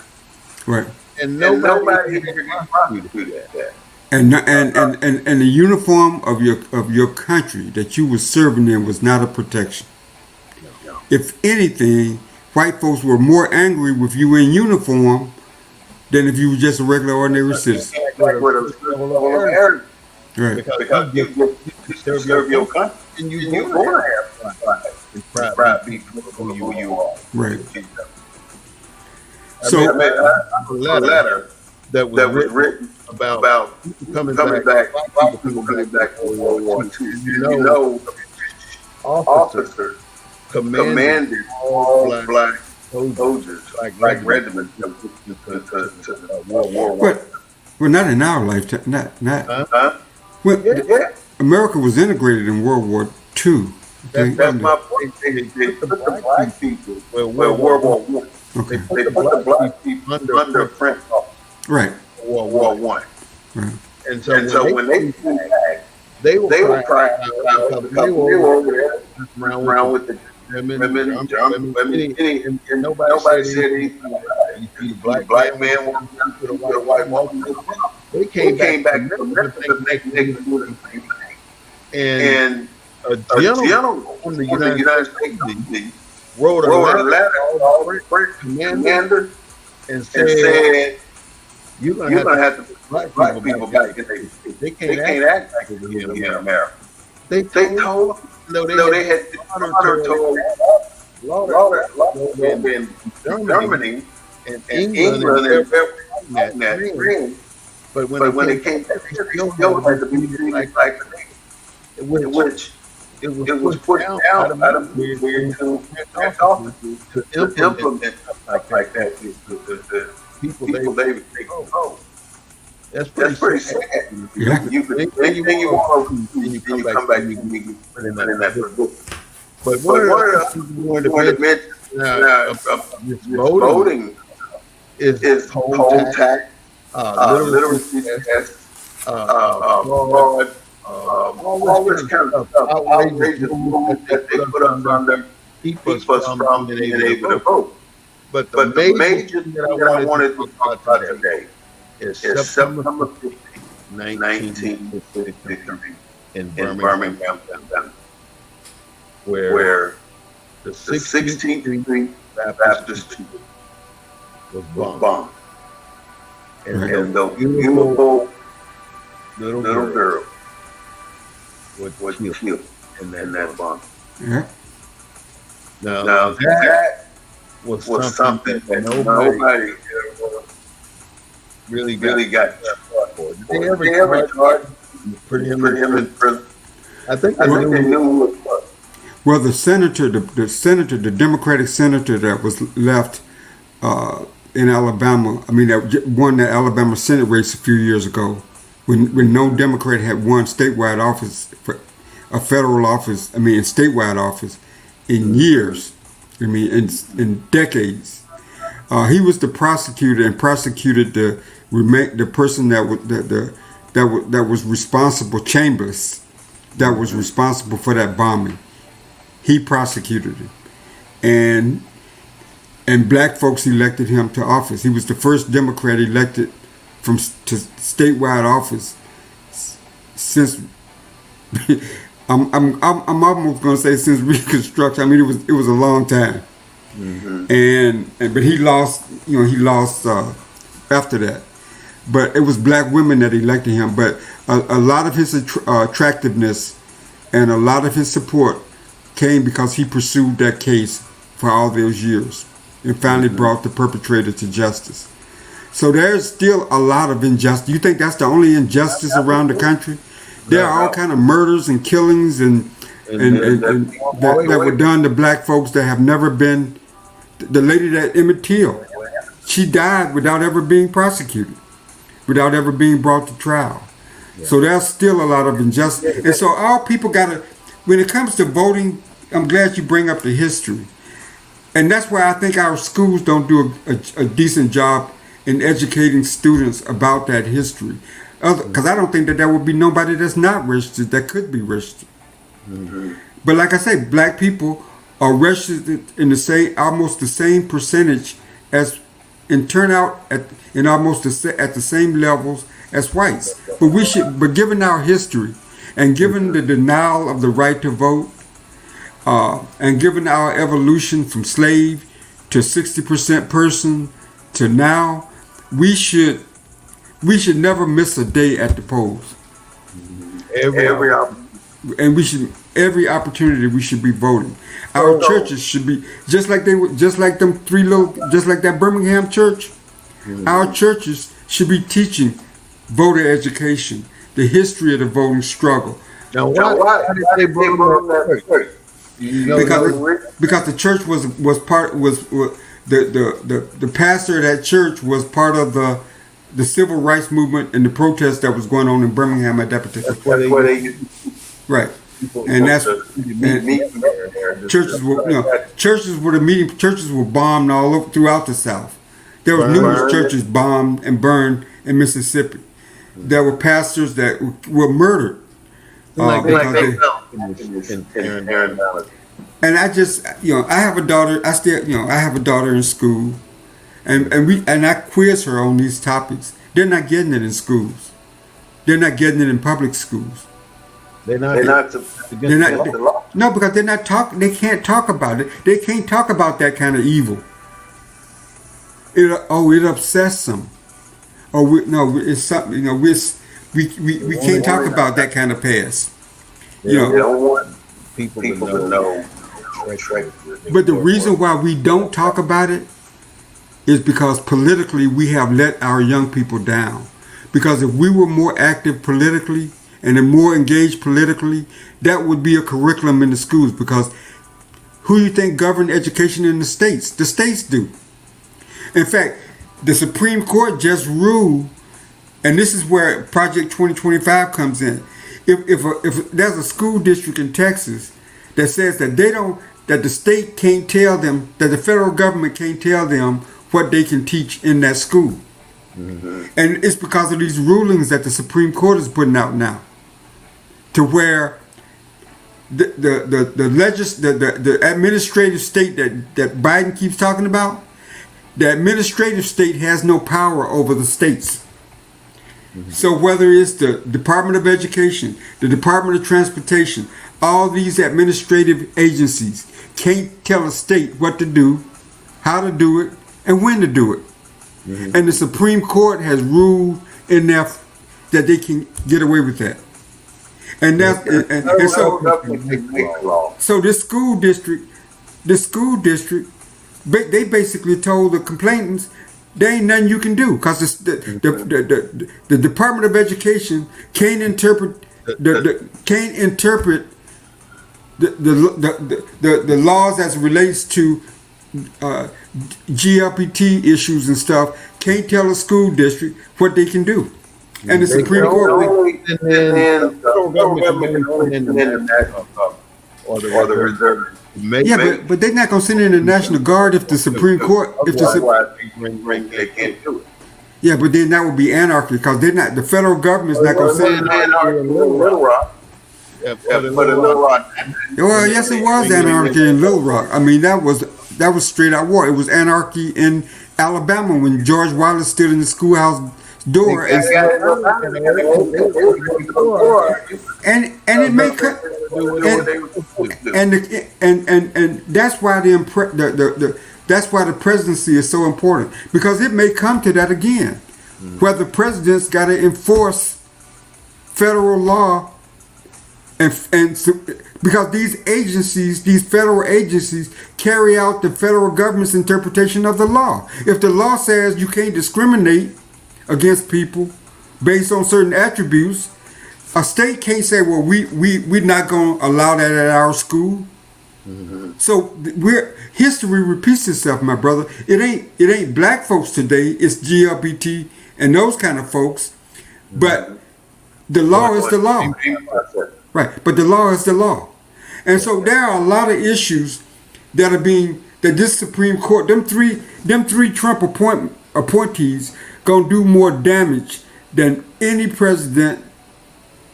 Right. And nobody ever prosecuted that. And the uniform of your country that you were serving in was not a protection. If anything, white folks were more angry with you in uniform than if you were just a regular ordinary citizen. Right. Because you serve your country, and you want to have pride people who you are. Right. So I made a letter that was written about coming back, people coming back from World War II. You know, officers commanded all black soldiers, like regiments, to World War I. Well, not in our lifetime. Not. Well, America was integrated in World War II. Okay? That's my point. They put the black people where World War I. Okay. They put the black people under French Right. World War I. Right. And so when they came back, they were crying because they were over there around with the women, German women, and nobody said anything about it. You see the black man walking to the white woman. They came back and everything do the same thing. And a general from the United States wrote a letter to all the French commanders and said, you're gonna have to put black people back in their seat. They can't act like it here in America. They told them, they had told in Germany and England and that. But when it came back, it still had to be treated like the which it was pushed down out of the French officers to implement stuff like that. The people they take over. That's pretty sad. Yeah. You want to come back and you put in that book. But one of the things we wanted to mention this voting is poll tax, literacy tests, fraud, all this kind of stuff, outrageous rules that they put us under, keep us from being able to vote. But the major thing that I wanted to talk about today is September 15th, 1953 in Birmingham, Alabama, where the 16th Street Baptist Church was bombed. And the beautiful little girl was killed in that bomb. Yeah. Now that was something that nobody really got charged for. Did they ever charge put him in prison? I think they knew who it was. Well, the Democratic senator that was left in Alabama, that won the Alabama Senate race a few years ago, when no Democrat had won statewide office, a federal office, statewide office in years, in decades. He was the prosecutor and prosecuted the person that was responsible, Chambers, that was responsible for that bombing. He prosecuted it, and black folks elected him to office. He was the first Democrat elected to statewide office since I'm almost gonna say since Reconstruction. I mean, it was a long time, but he lost. He lost after that. But it was black women that elected him. But a lot of his attractiveness and a lot of his support came because he pursued that case for all those years and finally brought the perpetrator to justice. So there's still a lot of injustice. You think that's the only injustice around the country? There are all kind of murders and killings and that were done to black folks that have never been. The lady that Emmett Till, she died without ever being prosecuted, without ever being brought to trial. So there's still a lot of injustice. And so all people gotta, when it comes to voting, I'm glad you bring up the history. And that's why I think our schools don't do a decent job in educating students about that history. Because I don't think that there would be nobody that's not registered that could be registered. But like I say, black people are registered in almost the same percentage as in turnout in almost at the same levels as whites. But given our history and given the denial of the right to vote, and given our evolution from slave to 60% person to now, we should never miss a day at the polls. Every opportunity we should be voting. Our churches should be just like that Birmingham church. Our churches should be teaching voter education, the history of the voting struggle. Now, why did they bring that church? Because the church was the pastor of that church was part of the civil rights movement and the protest that was going on in Birmingham at that particular time. Right. And churches were bombed all over throughout the South. There were numerous churches bombed and burned in Mississippi. There were pastors that were murdered. And I just, I have a daughter. I have a daughter in school, and I quiz her on these topics. They're not getting it in schools. They're not getting it in public schools. No, because they're not talking. They can't talk about it. They can't talk about that kind of evil. It obsesses them. It's something. We can't talk about that kind of past. They don't want people to know. But the reason why we don't talk about it is because politically we have let our young people down. Because if we were more active politically and more engaged politically, that would be a curriculum in the schools. Because who do you think govern education in the states? The states do. In fact, the Supreme Court just ruled, and this is where Project 2025 comes in. If there's a school district in Texas that says that that the state can't tell them, that the federal government can't tell them what they can teach in that school. And it's because of these rulings that the Supreme Court is putting out now, to where the administrative state that Biden keeps talking about, the administrative state has no power over the states. So whether it's the Department of Education, the Department of Transportation, all these administrative agencies can't tell a state what to do, how to do it, and when to do it. And the Supreme Court has ruled in there that they can get away with that. And so this school district, they basically told the complainants, there ain't nothing you can do because the Department of Education can't interpret the laws as it relates to GLPT issues and stuff. Can't tell a school district what they can do, and the Supreme Court or the reserve. But they're not gonna send in the National Guard if the Supreme Court they can't do it. Yeah, but then that would be anarchy because they're not. The federal government's not gonna send in. but it looked like. Well, yes, it was anarchy in Little Rock. I mean, that was straight out war. It was anarchy in Alabama when George Wallace stood in the schoolhouse door and it may cut. And that's why that's why the presidency is so important, because it may come to that again, where the president's got to enforce federal law, and because these federal agencies carry out the federal government's interpretation of the law. If the law says you can't discriminate against people based on certain attributes, a state can't say, well, we're not going to allow that at our school. So history repeats itself, my brother. It ain't black folks today. It's GLBT and those kind of folks. But the law is the law. Right. But the law is the law. And so there are a lot of issues that this Supreme Court, them three Trump appointees gonna do more damage than any president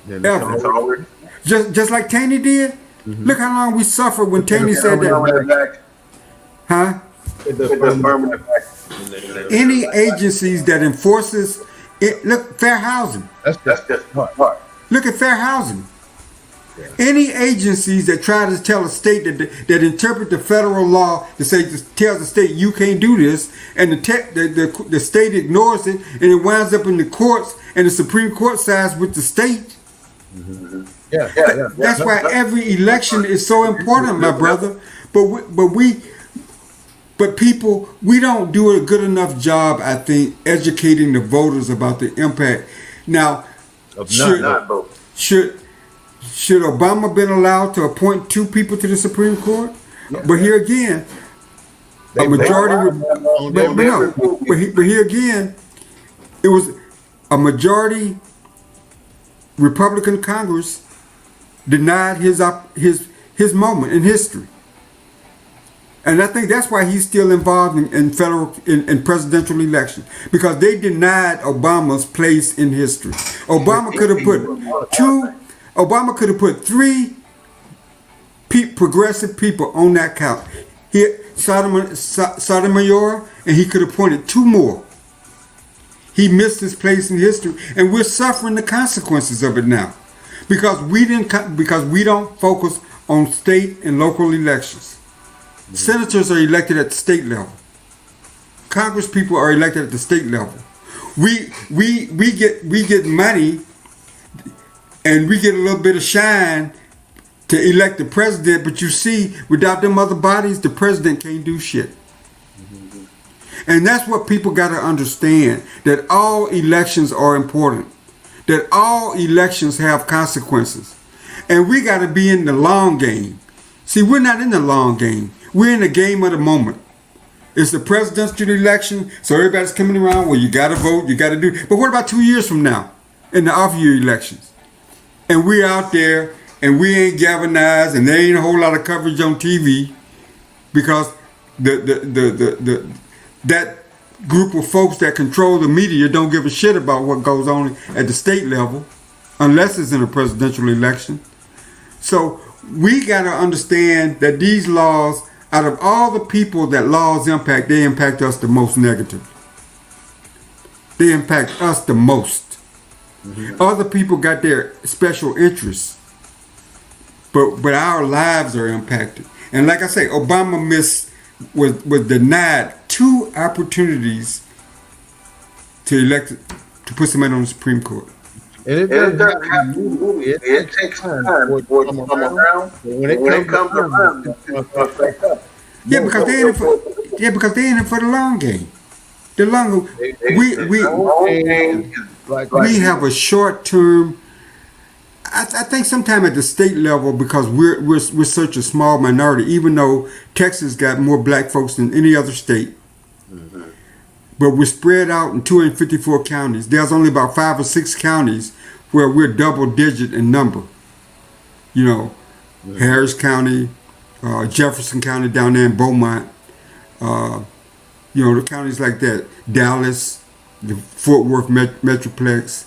ever. Just like Taney did. Look how long we suffered when Taney said that. Huh? Any agencies that enforces it, look, fair housing. That's just hard. Look at fair housing. Any agencies that try to tell a state that interpret the federal law to say, tells the state you can't do this, and the state ignores it, and it winds up in the courts, and the Supreme Court sides with the state. That's why every election is so important, my brother. But people, we don't do a good enough job, I think, educating the voters about the impact. Now, should Obama been allowed to appoint 2 people to the Supreme Court? But here again, a majority. But here again, it was a majority Republican Congress denied his moment in history. And I think that's why he's still involved in presidential election, because they denied Obama's place in history. Obama could have put 3 progressive people on that count. Sotomayor, and he could have appointed 2 more. He missed his place in history, and we're suffering the consequences of it now, because we don't focus on state and local elections. Senators are elected at the state level. Congress people are elected at the state level. We get money, and we get a little bit of shine to elect the president, but you see, without them other bodies, the president can't do shit. And that's what people got to understand, that all elections are important, that all elections have consequences, and we got to be in the long game. See, we're not in the long game. We're in the game of the moment. It's the presidential election, so everybody's coming around, well, you got to vote, you got to do. But what about 2 years from now in the off-year elections? And we're out there, and we ain't galvanized, and there ain't a whole lot of coverage on TV, because that group of folks that control the media don't give a shit about what goes on at the state level, unless it's in a presidential election. So we got to understand that these laws, out of all the people that laws impact, they impact us the most negatively. They impact us the most. Other people got their special interests, but our lives are impacted. And like I say, Obama was denied 2 opportunities to put somebody on the Supreme Court. And it doesn't have to move. It takes time for it to come around. When it comes around, it's affect us. Yeah, because they in it for the long game. The long we have a short term. I think sometime at the state level, because we're such a small minority, even though Texas got more black folks than any other state. But we're spread out in 254 counties. There's only about 5 or 6 counties where we're double digit in number. You know, Harris County, Jefferson County down there in Beaumont, you know, the counties like that, Dallas, the Fort Worth Metroplex,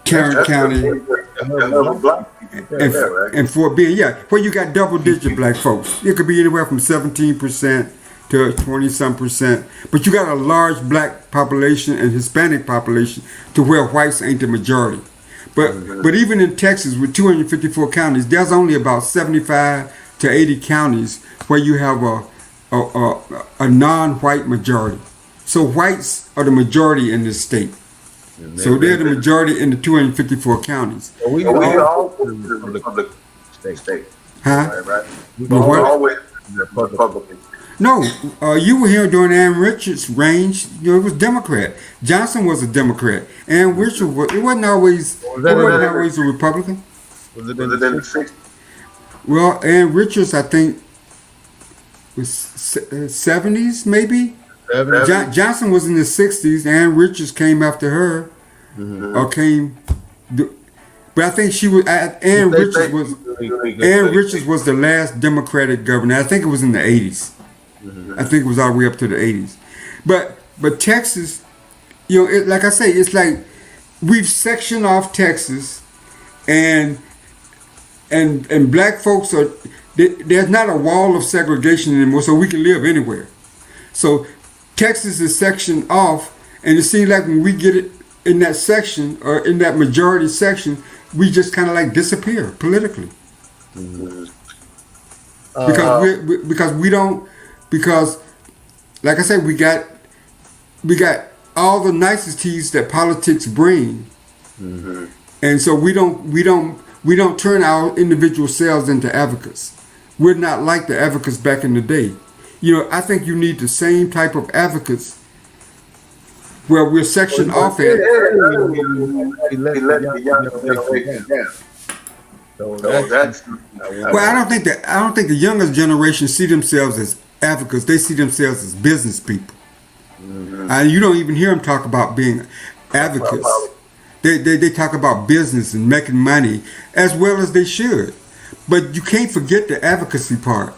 Tarrant County. black people. And Fort Bend, where you got double-digit black folks. It could be anywhere from 17% to 20-some%. But you got a large black population and Hispanic population to where whites ain't the majority. But even in Texas, with 254 counties, there's only about 75 to 80 counties where you have a non-white majority. So whites are the majority in this state. So they're the majority in the 254 counties. We all from the state. Huh? Right. But what? Always Republican. No, you were here during Ann Richards' range. You know, it was Democrat. Johnson was a Democrat. Ann Richards wasn't always a Republican. Was it in the 60s? Well, Ann Richards, I think, was 70s maybe. Johnson was in the 60s. Ann Richards came after her, or came. But I think she was. Ann Richards was the last Democratic governor. I think it was in the 80s. I think it was all the way up to the 80s. But Texas, you know, like I say, it's like we've sectioned off Texas, and black folks are. There's not a wall of segregation anymore, so we can live anywhere. So Texas is sectioned off, and it seems like when we get it in that section or in that majority section, we just kind of like disappear politically. Because like I said, we got all the niceties that politics bring, and so we don't turn our individual selves into advocates. We're not like the advocates back in the day. You know, I think you need the same type of advocates where we're sectioned off at. Well, I don't think the younger generation see themselves as advocates. They see themselves as business people. You don't even hear them talk about being advocates. They talk about business and making money as well as they should. But you can't forget the advocacy part.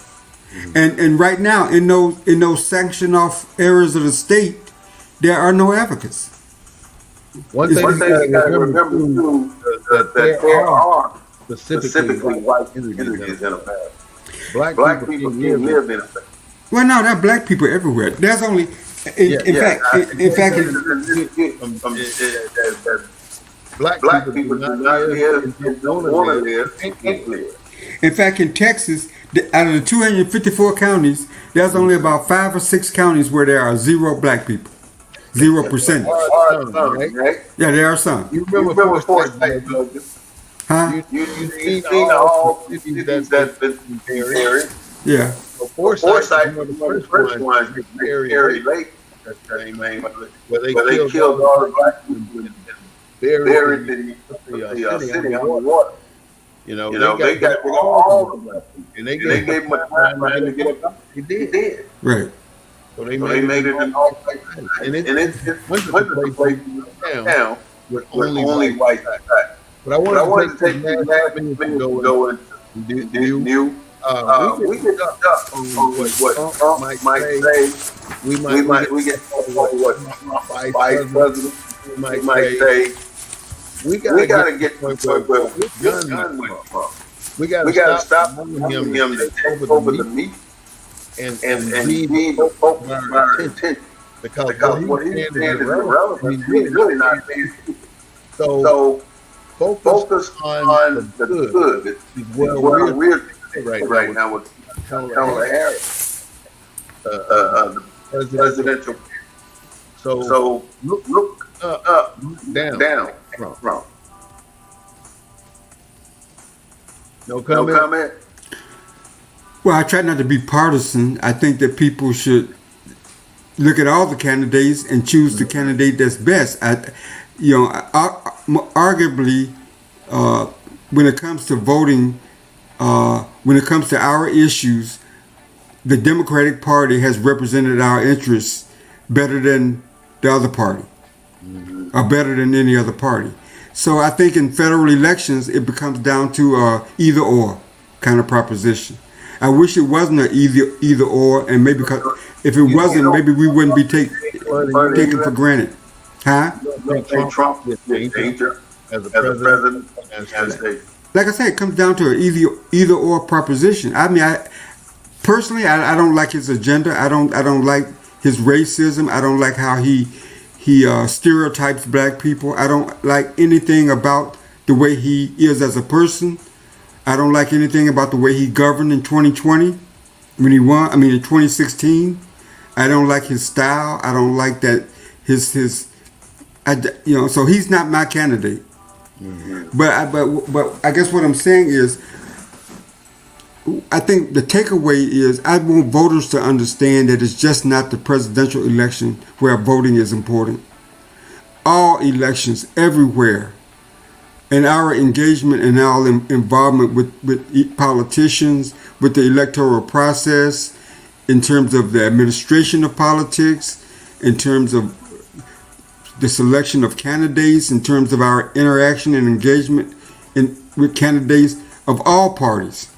And right now in those sanctioned off areas of the state, there are no advocates. One thing you got to remember too, that there are specifically white communities in America. Black people can live in America. Well, no, there are black people everywhere. There's only, in fact, black people do not live and don't want to live and can't live. In fact, in Texas, out of the 254 counties, there's only about 5 or 6 counties where there are 0 black people. 0%. Right? Yeah, there are some. You remember Fort State, huh? You seen all cities that's been buried. Yeah. Forsyth was the first one to Perry Lake, where they killed all the black people and buried the city underwater. You know, they got all the black people. And they gave them a time to get up. They did. Right. So they made it in all places. And it went to the place down with only white guys. But I wanted to take the last minute to go into new. We get stuck on what Trump might say. We get what Vice President might say. We gotta get to where we gotta stop him to take over the meat and be focused on our attention. Because what he's saying is irrelevant. He's really not saying. So focus on the good is where we're right now with Kamala Harris, the presidential. So look up, down. Wrong. No comment. Well, I try not to be partisan. I think that people should look at all the candidates and choose the candidate that's best. Arguably, when it comes to voting, when it comes to our issues, the Democratic Party has represented our interests better than the other party, or better than any other party. So I think in federal elections, it becomes down to either or kind of proposition. I wish it wasn't an either or, and maybe because if it wasn't, maybe we wouldn't be taken for granted. Huh? Trump is danger. as a president of the United States. Like I said, it comes down to an either or proposition. I mean, I personally don't like his agenda. I don't like his racism. I don't like how he stereotypes black people. I don't like anything about the way he is as a person. I don't like anything about the way he governed in 2020 when he won. I mean, in 2016. I don't like his style. I don't like that so he's not my candidate. Mm-hmm. But I guess what I'm saying is, I think the takeaway is I want voters to understand that it's just not the presidential election where voting is important. All elections everywhere, and our engagement and our involvement with politicians, with the electoral process, in terms of the administration of politics, in terms of the selection of candidates, in terms of our interaction and engagement with candidates of all parties,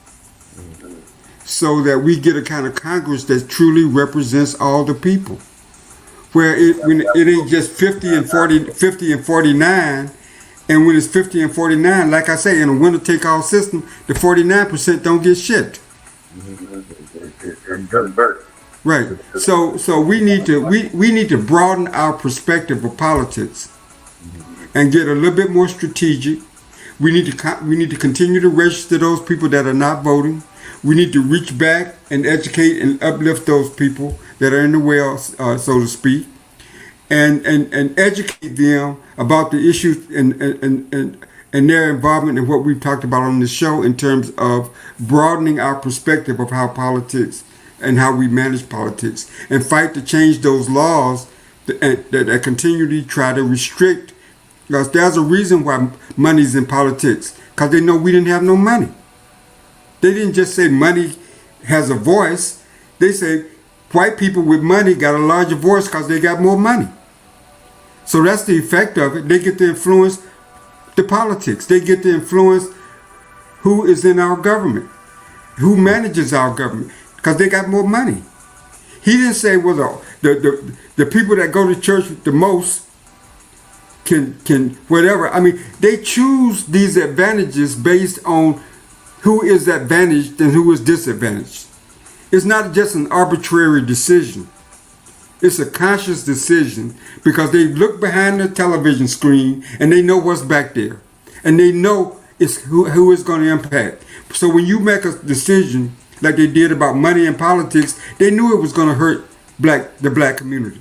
so that we get a kind of Congress that truly represents all the people, where it ain't just 50 and 49, and when it's 50 and 49, like I say, in a winner-take-all system, the 49% don't get shit. Right. So we need to broaden our perspective of politics and get a little bit more strategic. We need to continue to register those people that are not voting. We need to reach back and educate and uplift those people that are in the well, so to speak, and educate them about the issues and their involvement in what we've talked about on this show in terms of broadening our perspective of how politics and how we manage politics, and fight to change those laws that continually try to restrict. Because there's a reason why money's in politics, because they know we didn't have no money. They didn't just say money has a voice. They say white people with money got a larger voice because they got more money. So that's the effect of it. They get to influence the politics. They get to influence who is in our government, who manages our government, because they got more money. He didn't say, well, the people that go to church the most can whatever. I mean, they choose these advantages based on who is advantaged and who is disadvantaged. It's not just an arbitrary decision. It's a conscious decision because they look behind the television screen and they know what's back there. And they know it's who it's going to impact. So when you make a decision like they did about money and politics, they knew it was going to hurt the black community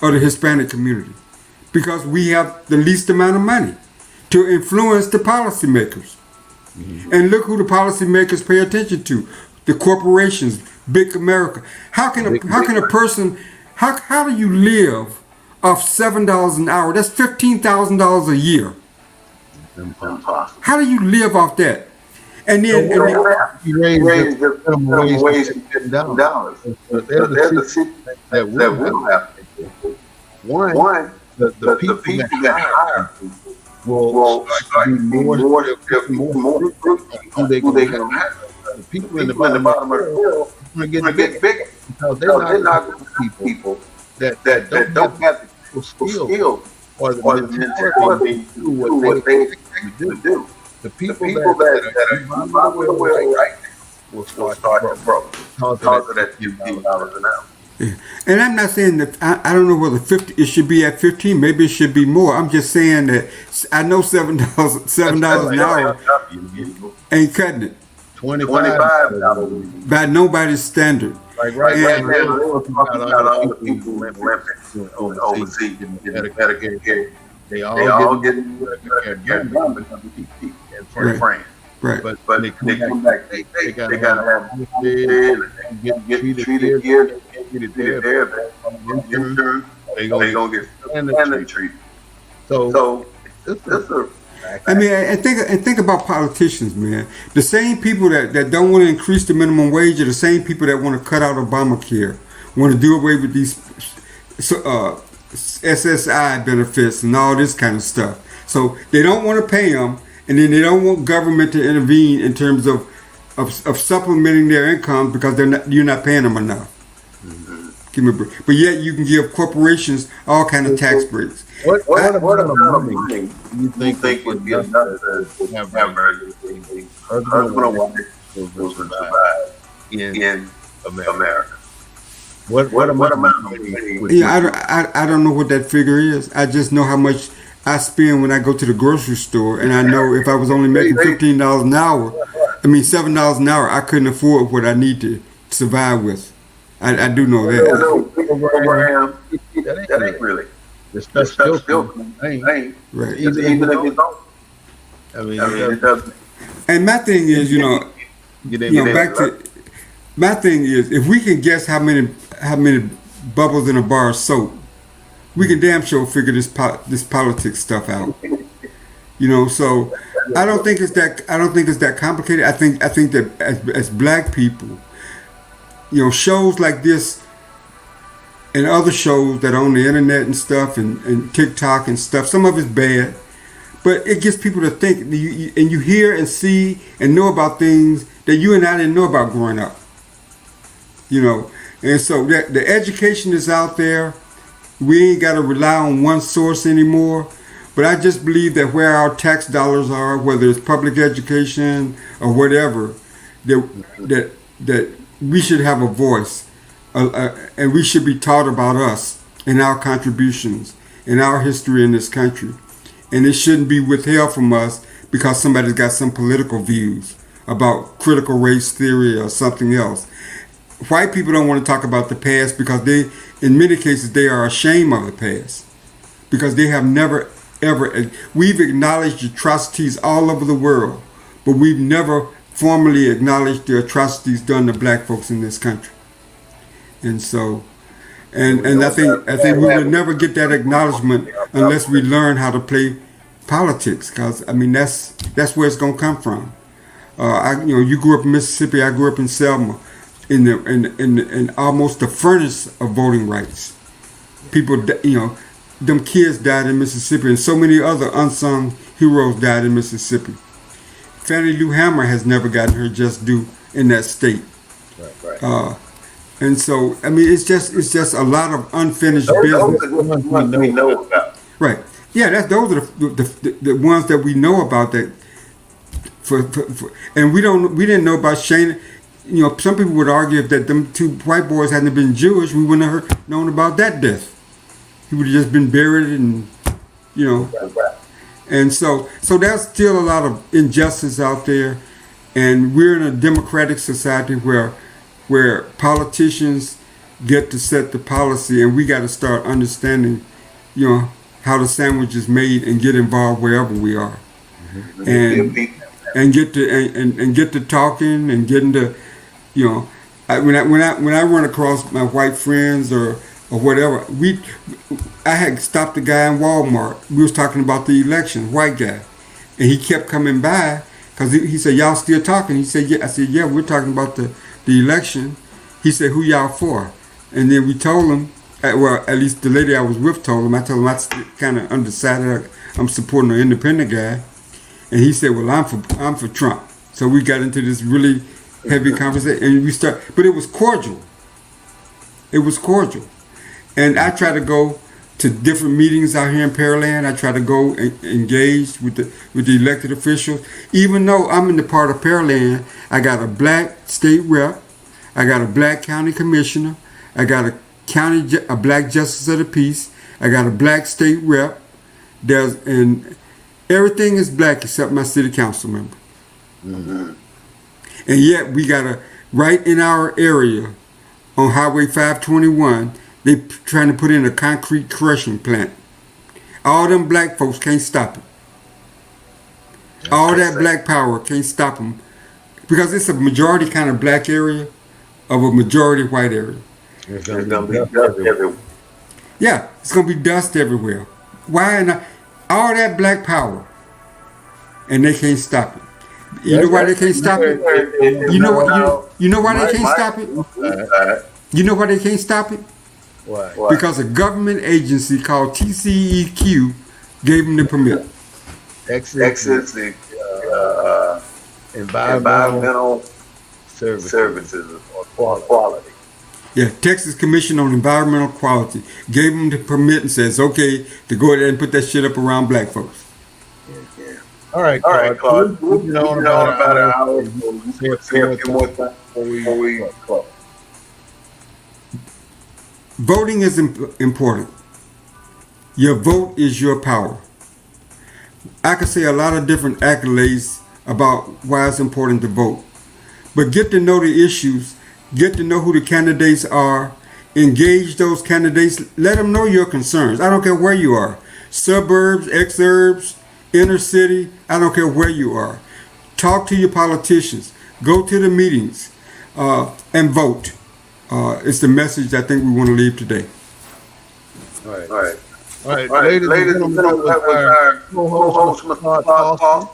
or the Hispanic community, because we have the least amount of money to influence the policymakers. Mm-hmm. And look who the policymakers pay attention to: the corporations, big America. How do you live off $7 an hour? That's $15,000 a year. How do you live off that? And then you raise the minimum wage to $10. But there's the secret that will happen. One, the people that hire will start to be more who they can hire. The people in the bottom of the world are going to get bigger because they're not people that don't have the skill or the mentality to do what they expect to do. The people that are bottom of the world right now will start to grow because of that $15 an hour. Yeah. And I'm not saying that I don't know whether it should be at 15. Maybe it should be more. I'm just saying that I know $7 an hour ain't cutting it. $25 by nobody's standard. Like right now, we're talking about all the people overseas getting Medicare care. They all get Medicare in France. Right. But they come back. They gotta have get treated here, get there. They gonna get standard treatment. So it's a. I mean, and think about politicians, man. The same people that don't want to increase the minimum wage are the same people that want to cut out Obamacare, want to do away with these SSI benefits and all this kind of stuff. So they don't want to pay them, and then they don't want government to intervene in terms of supplementing their income because you're not paying them enough. Mm-hmm. Give me a break. But yet you can give corporations all kind of tax breaks. What amount of money do you think would be enough to have a husband and wife to survive in America? What amount of money would I don't know what that figure is. I just know how much I spend when I go to the grocery store, and I know if I was only making $15 an hour, $7 an hour, I couldn't afford what I need to survive with. I do know that. That ain't really. The stuff still ain't. Right. Even if you don't. It doesn't. And my thing is, my thing is, if we can guess how many bubbles in a bar of soap, we can damn sure figure this politics stuff out. So I don't think it's that complicated. I think that as black people, shows like this and other shows that are on the internet and stuff and TikTok and stuff, some of it's bad, but it gets people to think, and you hear and see and know about things that you and I didn't know about growing up. And so the education is out there. We ain't got to rely on one source anymore. But I just believe that where our tax dollars are, whether it's public education or whatever, that we should have a voice, and we should be taught about us and our contributions and our history in this country. And it shouldn't be withheld from us because somebody's got some political views about critical race theory or something else. White people don't want to talk about the past because in many cases, they are ashamed of the past because they have never, ever, we've acknowledged atrocities all over the world, but we've never formally acknowledged the atrocities done to black folks in this country. And so, and I think we will never get that acknowledgement unless we learn how to play politics, because that's where it's gonna come from. You grew up in Mississippi, I grew up in Selma, in almost the furnace of voting rights. People, them kids died in Mississippi, and so many other unsung heroes died in Mississippi. Fannie Lou Hamer has never gotten her just due in that state. Right. And so, it's just a lot of unfinished business. Those are the ones we know about. Right. Yeah, those are the ones that we know about. That and we didn't know about Shane. Some people would argue that them two white boys hadn't been Jewish, we wouldn't have known about that death. He would have just been buried, and and so there's still a lot of injustice out there, and we're in a democratic society where politicians get to set the policy, and we got to start understanding, how the sandwich is made and get involved wherever we are, and get to talking and getting to, when I run across my white friends or whatever, I had stopped the guy in Walmart. We was talking about the election, white guy, and he kept coming by because he said, "Y'all still talking?" He said, "Yeah." I said, "Yeah, we're talking about the election." He said, "Who y'all for?" And then we told him, well, at least the lady I was with told him. I told him I kind of undecided. I'm supporting an independent guy, and he said, "Well, I'm for Trump." So we got into this really heavy conversation, and but it was cordial. It was cordial, and I try to go to different meetings out here in Pearland. I try to go and engage with the elected officials. Even though I'm in the part of Pearland, I got a black state rep, I got a black county commissioner, I got a black justice of the peace, I got a black state rep. And everything is black except my city council member. Mm-hmm. And yet we got right in our area on Highway 521. They trying to put in a concrete crushing plant. All them black folks can't stop it. All that black power can't stop them because it's a majority kind of black area of a majority white area. It's going to be dust everywhere. Yeah, it's going to be dust everywhere. Why not? All that black power, and they can't stop it. You know why they can't stop it? You know why they can't stop it? You know why they can't stop it? Why? Because a government agency called TCEQ gave them the permit. Exit environmental services or quality. Yeah, Texas Commission on Environmental Quality gave them the permit and says, okay, to go ahead and put that shit up around black folks. Yeah. All right, Claude. We've been on about an hour. Say a few more times before we close. Voting is important. Your vote is your power. I could say a lot of different accolades about why it's important to vote. But get to know the issues, get to know who the candidates are, engage those candidates, let them know your concerns. I don't care where you are. Suburbs, exurbs, inner city, I don't care where you are. Talk to your politicians. Go to the meetings and vote. It's the message I think we want to leave today. All right. Ladies and gentlemen, that was our co-host, Mr. Claude.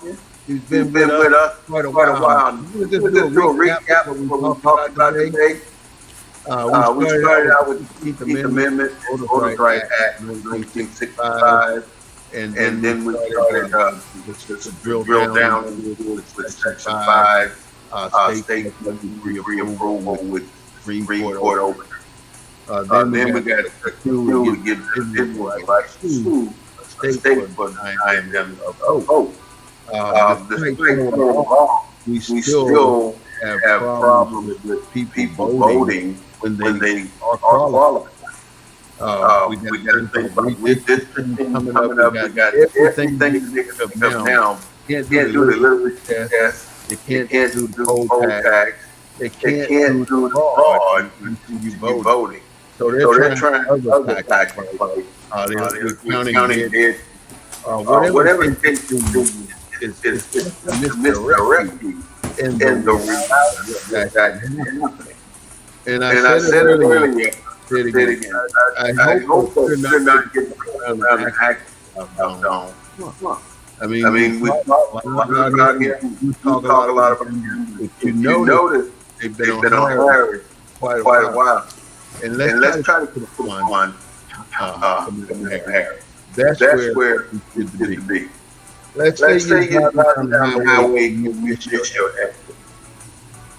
He's been with us quite a while. We'll just do a recap of what we talked about today. We started out with the 15th Amendment, Voters' Rights Act, 1965, and then we started to drill down with Section 5, state re-approval with Supreme Court opener. Then we got a queue to get the rights to sue a state for denying them a vote. We still have problems with people voting when they are qualified. We got things like redistricting coming up. We got everything now. Can't do the literacy test. They can't do the poll tax. They can't do the fraud until you voting. So they're trying other tax like counting it. Whatever it takes to do is misdirecting and the reality of that happening. And I said it earlier, say it again. I hope that they're not getting around the act down. I mean, we talk about here, we talk a lot about it. If you notice, they've been on Harris quite a while. And let's try to put on Harris. That's where it should be. Let's say you're driving down the highway and you miss your exit.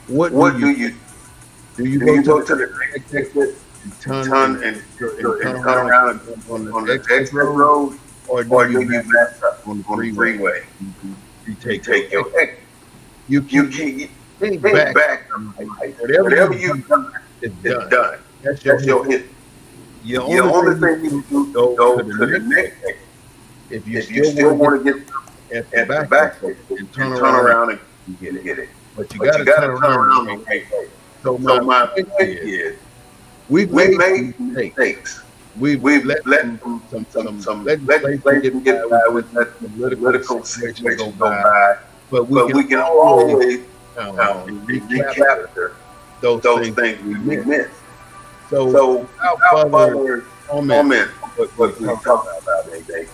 What do you do? Do you go to the exit and turn around on the exit road, or do you back up on the freeway? You take your exit. You can't back up. Whatever you've done is done. That's your hit. The only thing you do is go to the next exit. If you still want to get at the back and turn around and get it. But you got to turn around the right way. So my point is, we've made mistakes. We've let some legislation get by with that political situation go by. But we can always recapture those things we missed. So without further comment, what we talk about today.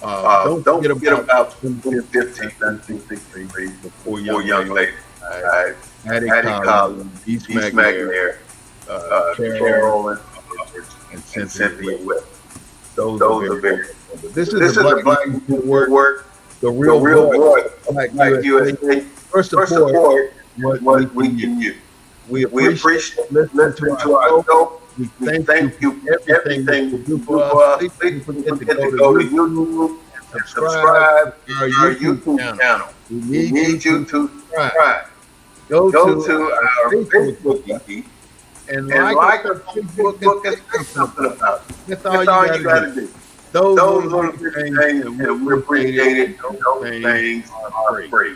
Don't forget about 2015, 1963 for young ladies. Hattie Collins, East McNair, Carolyn, and Cynthia West. Those are very important. This is the Black Network, the real voice of Black U.S.A. First support what we can use. We appreciate listening to our show. We thank you for everything you do for us. Please don't forget to go to YouTube and subscribe to our YouTube channel. We need you to subscribe. Go to our Facebook feed and like our Facebook and say something about it. That's all you got to do. Those are the things that we appreciate it. Those things are free.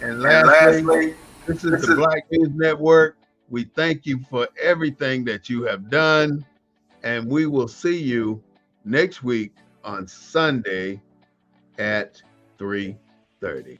And lastly, this is the Black News Network. We thank you for everything that you have done, and we will see you next week on Sunday at 3:30.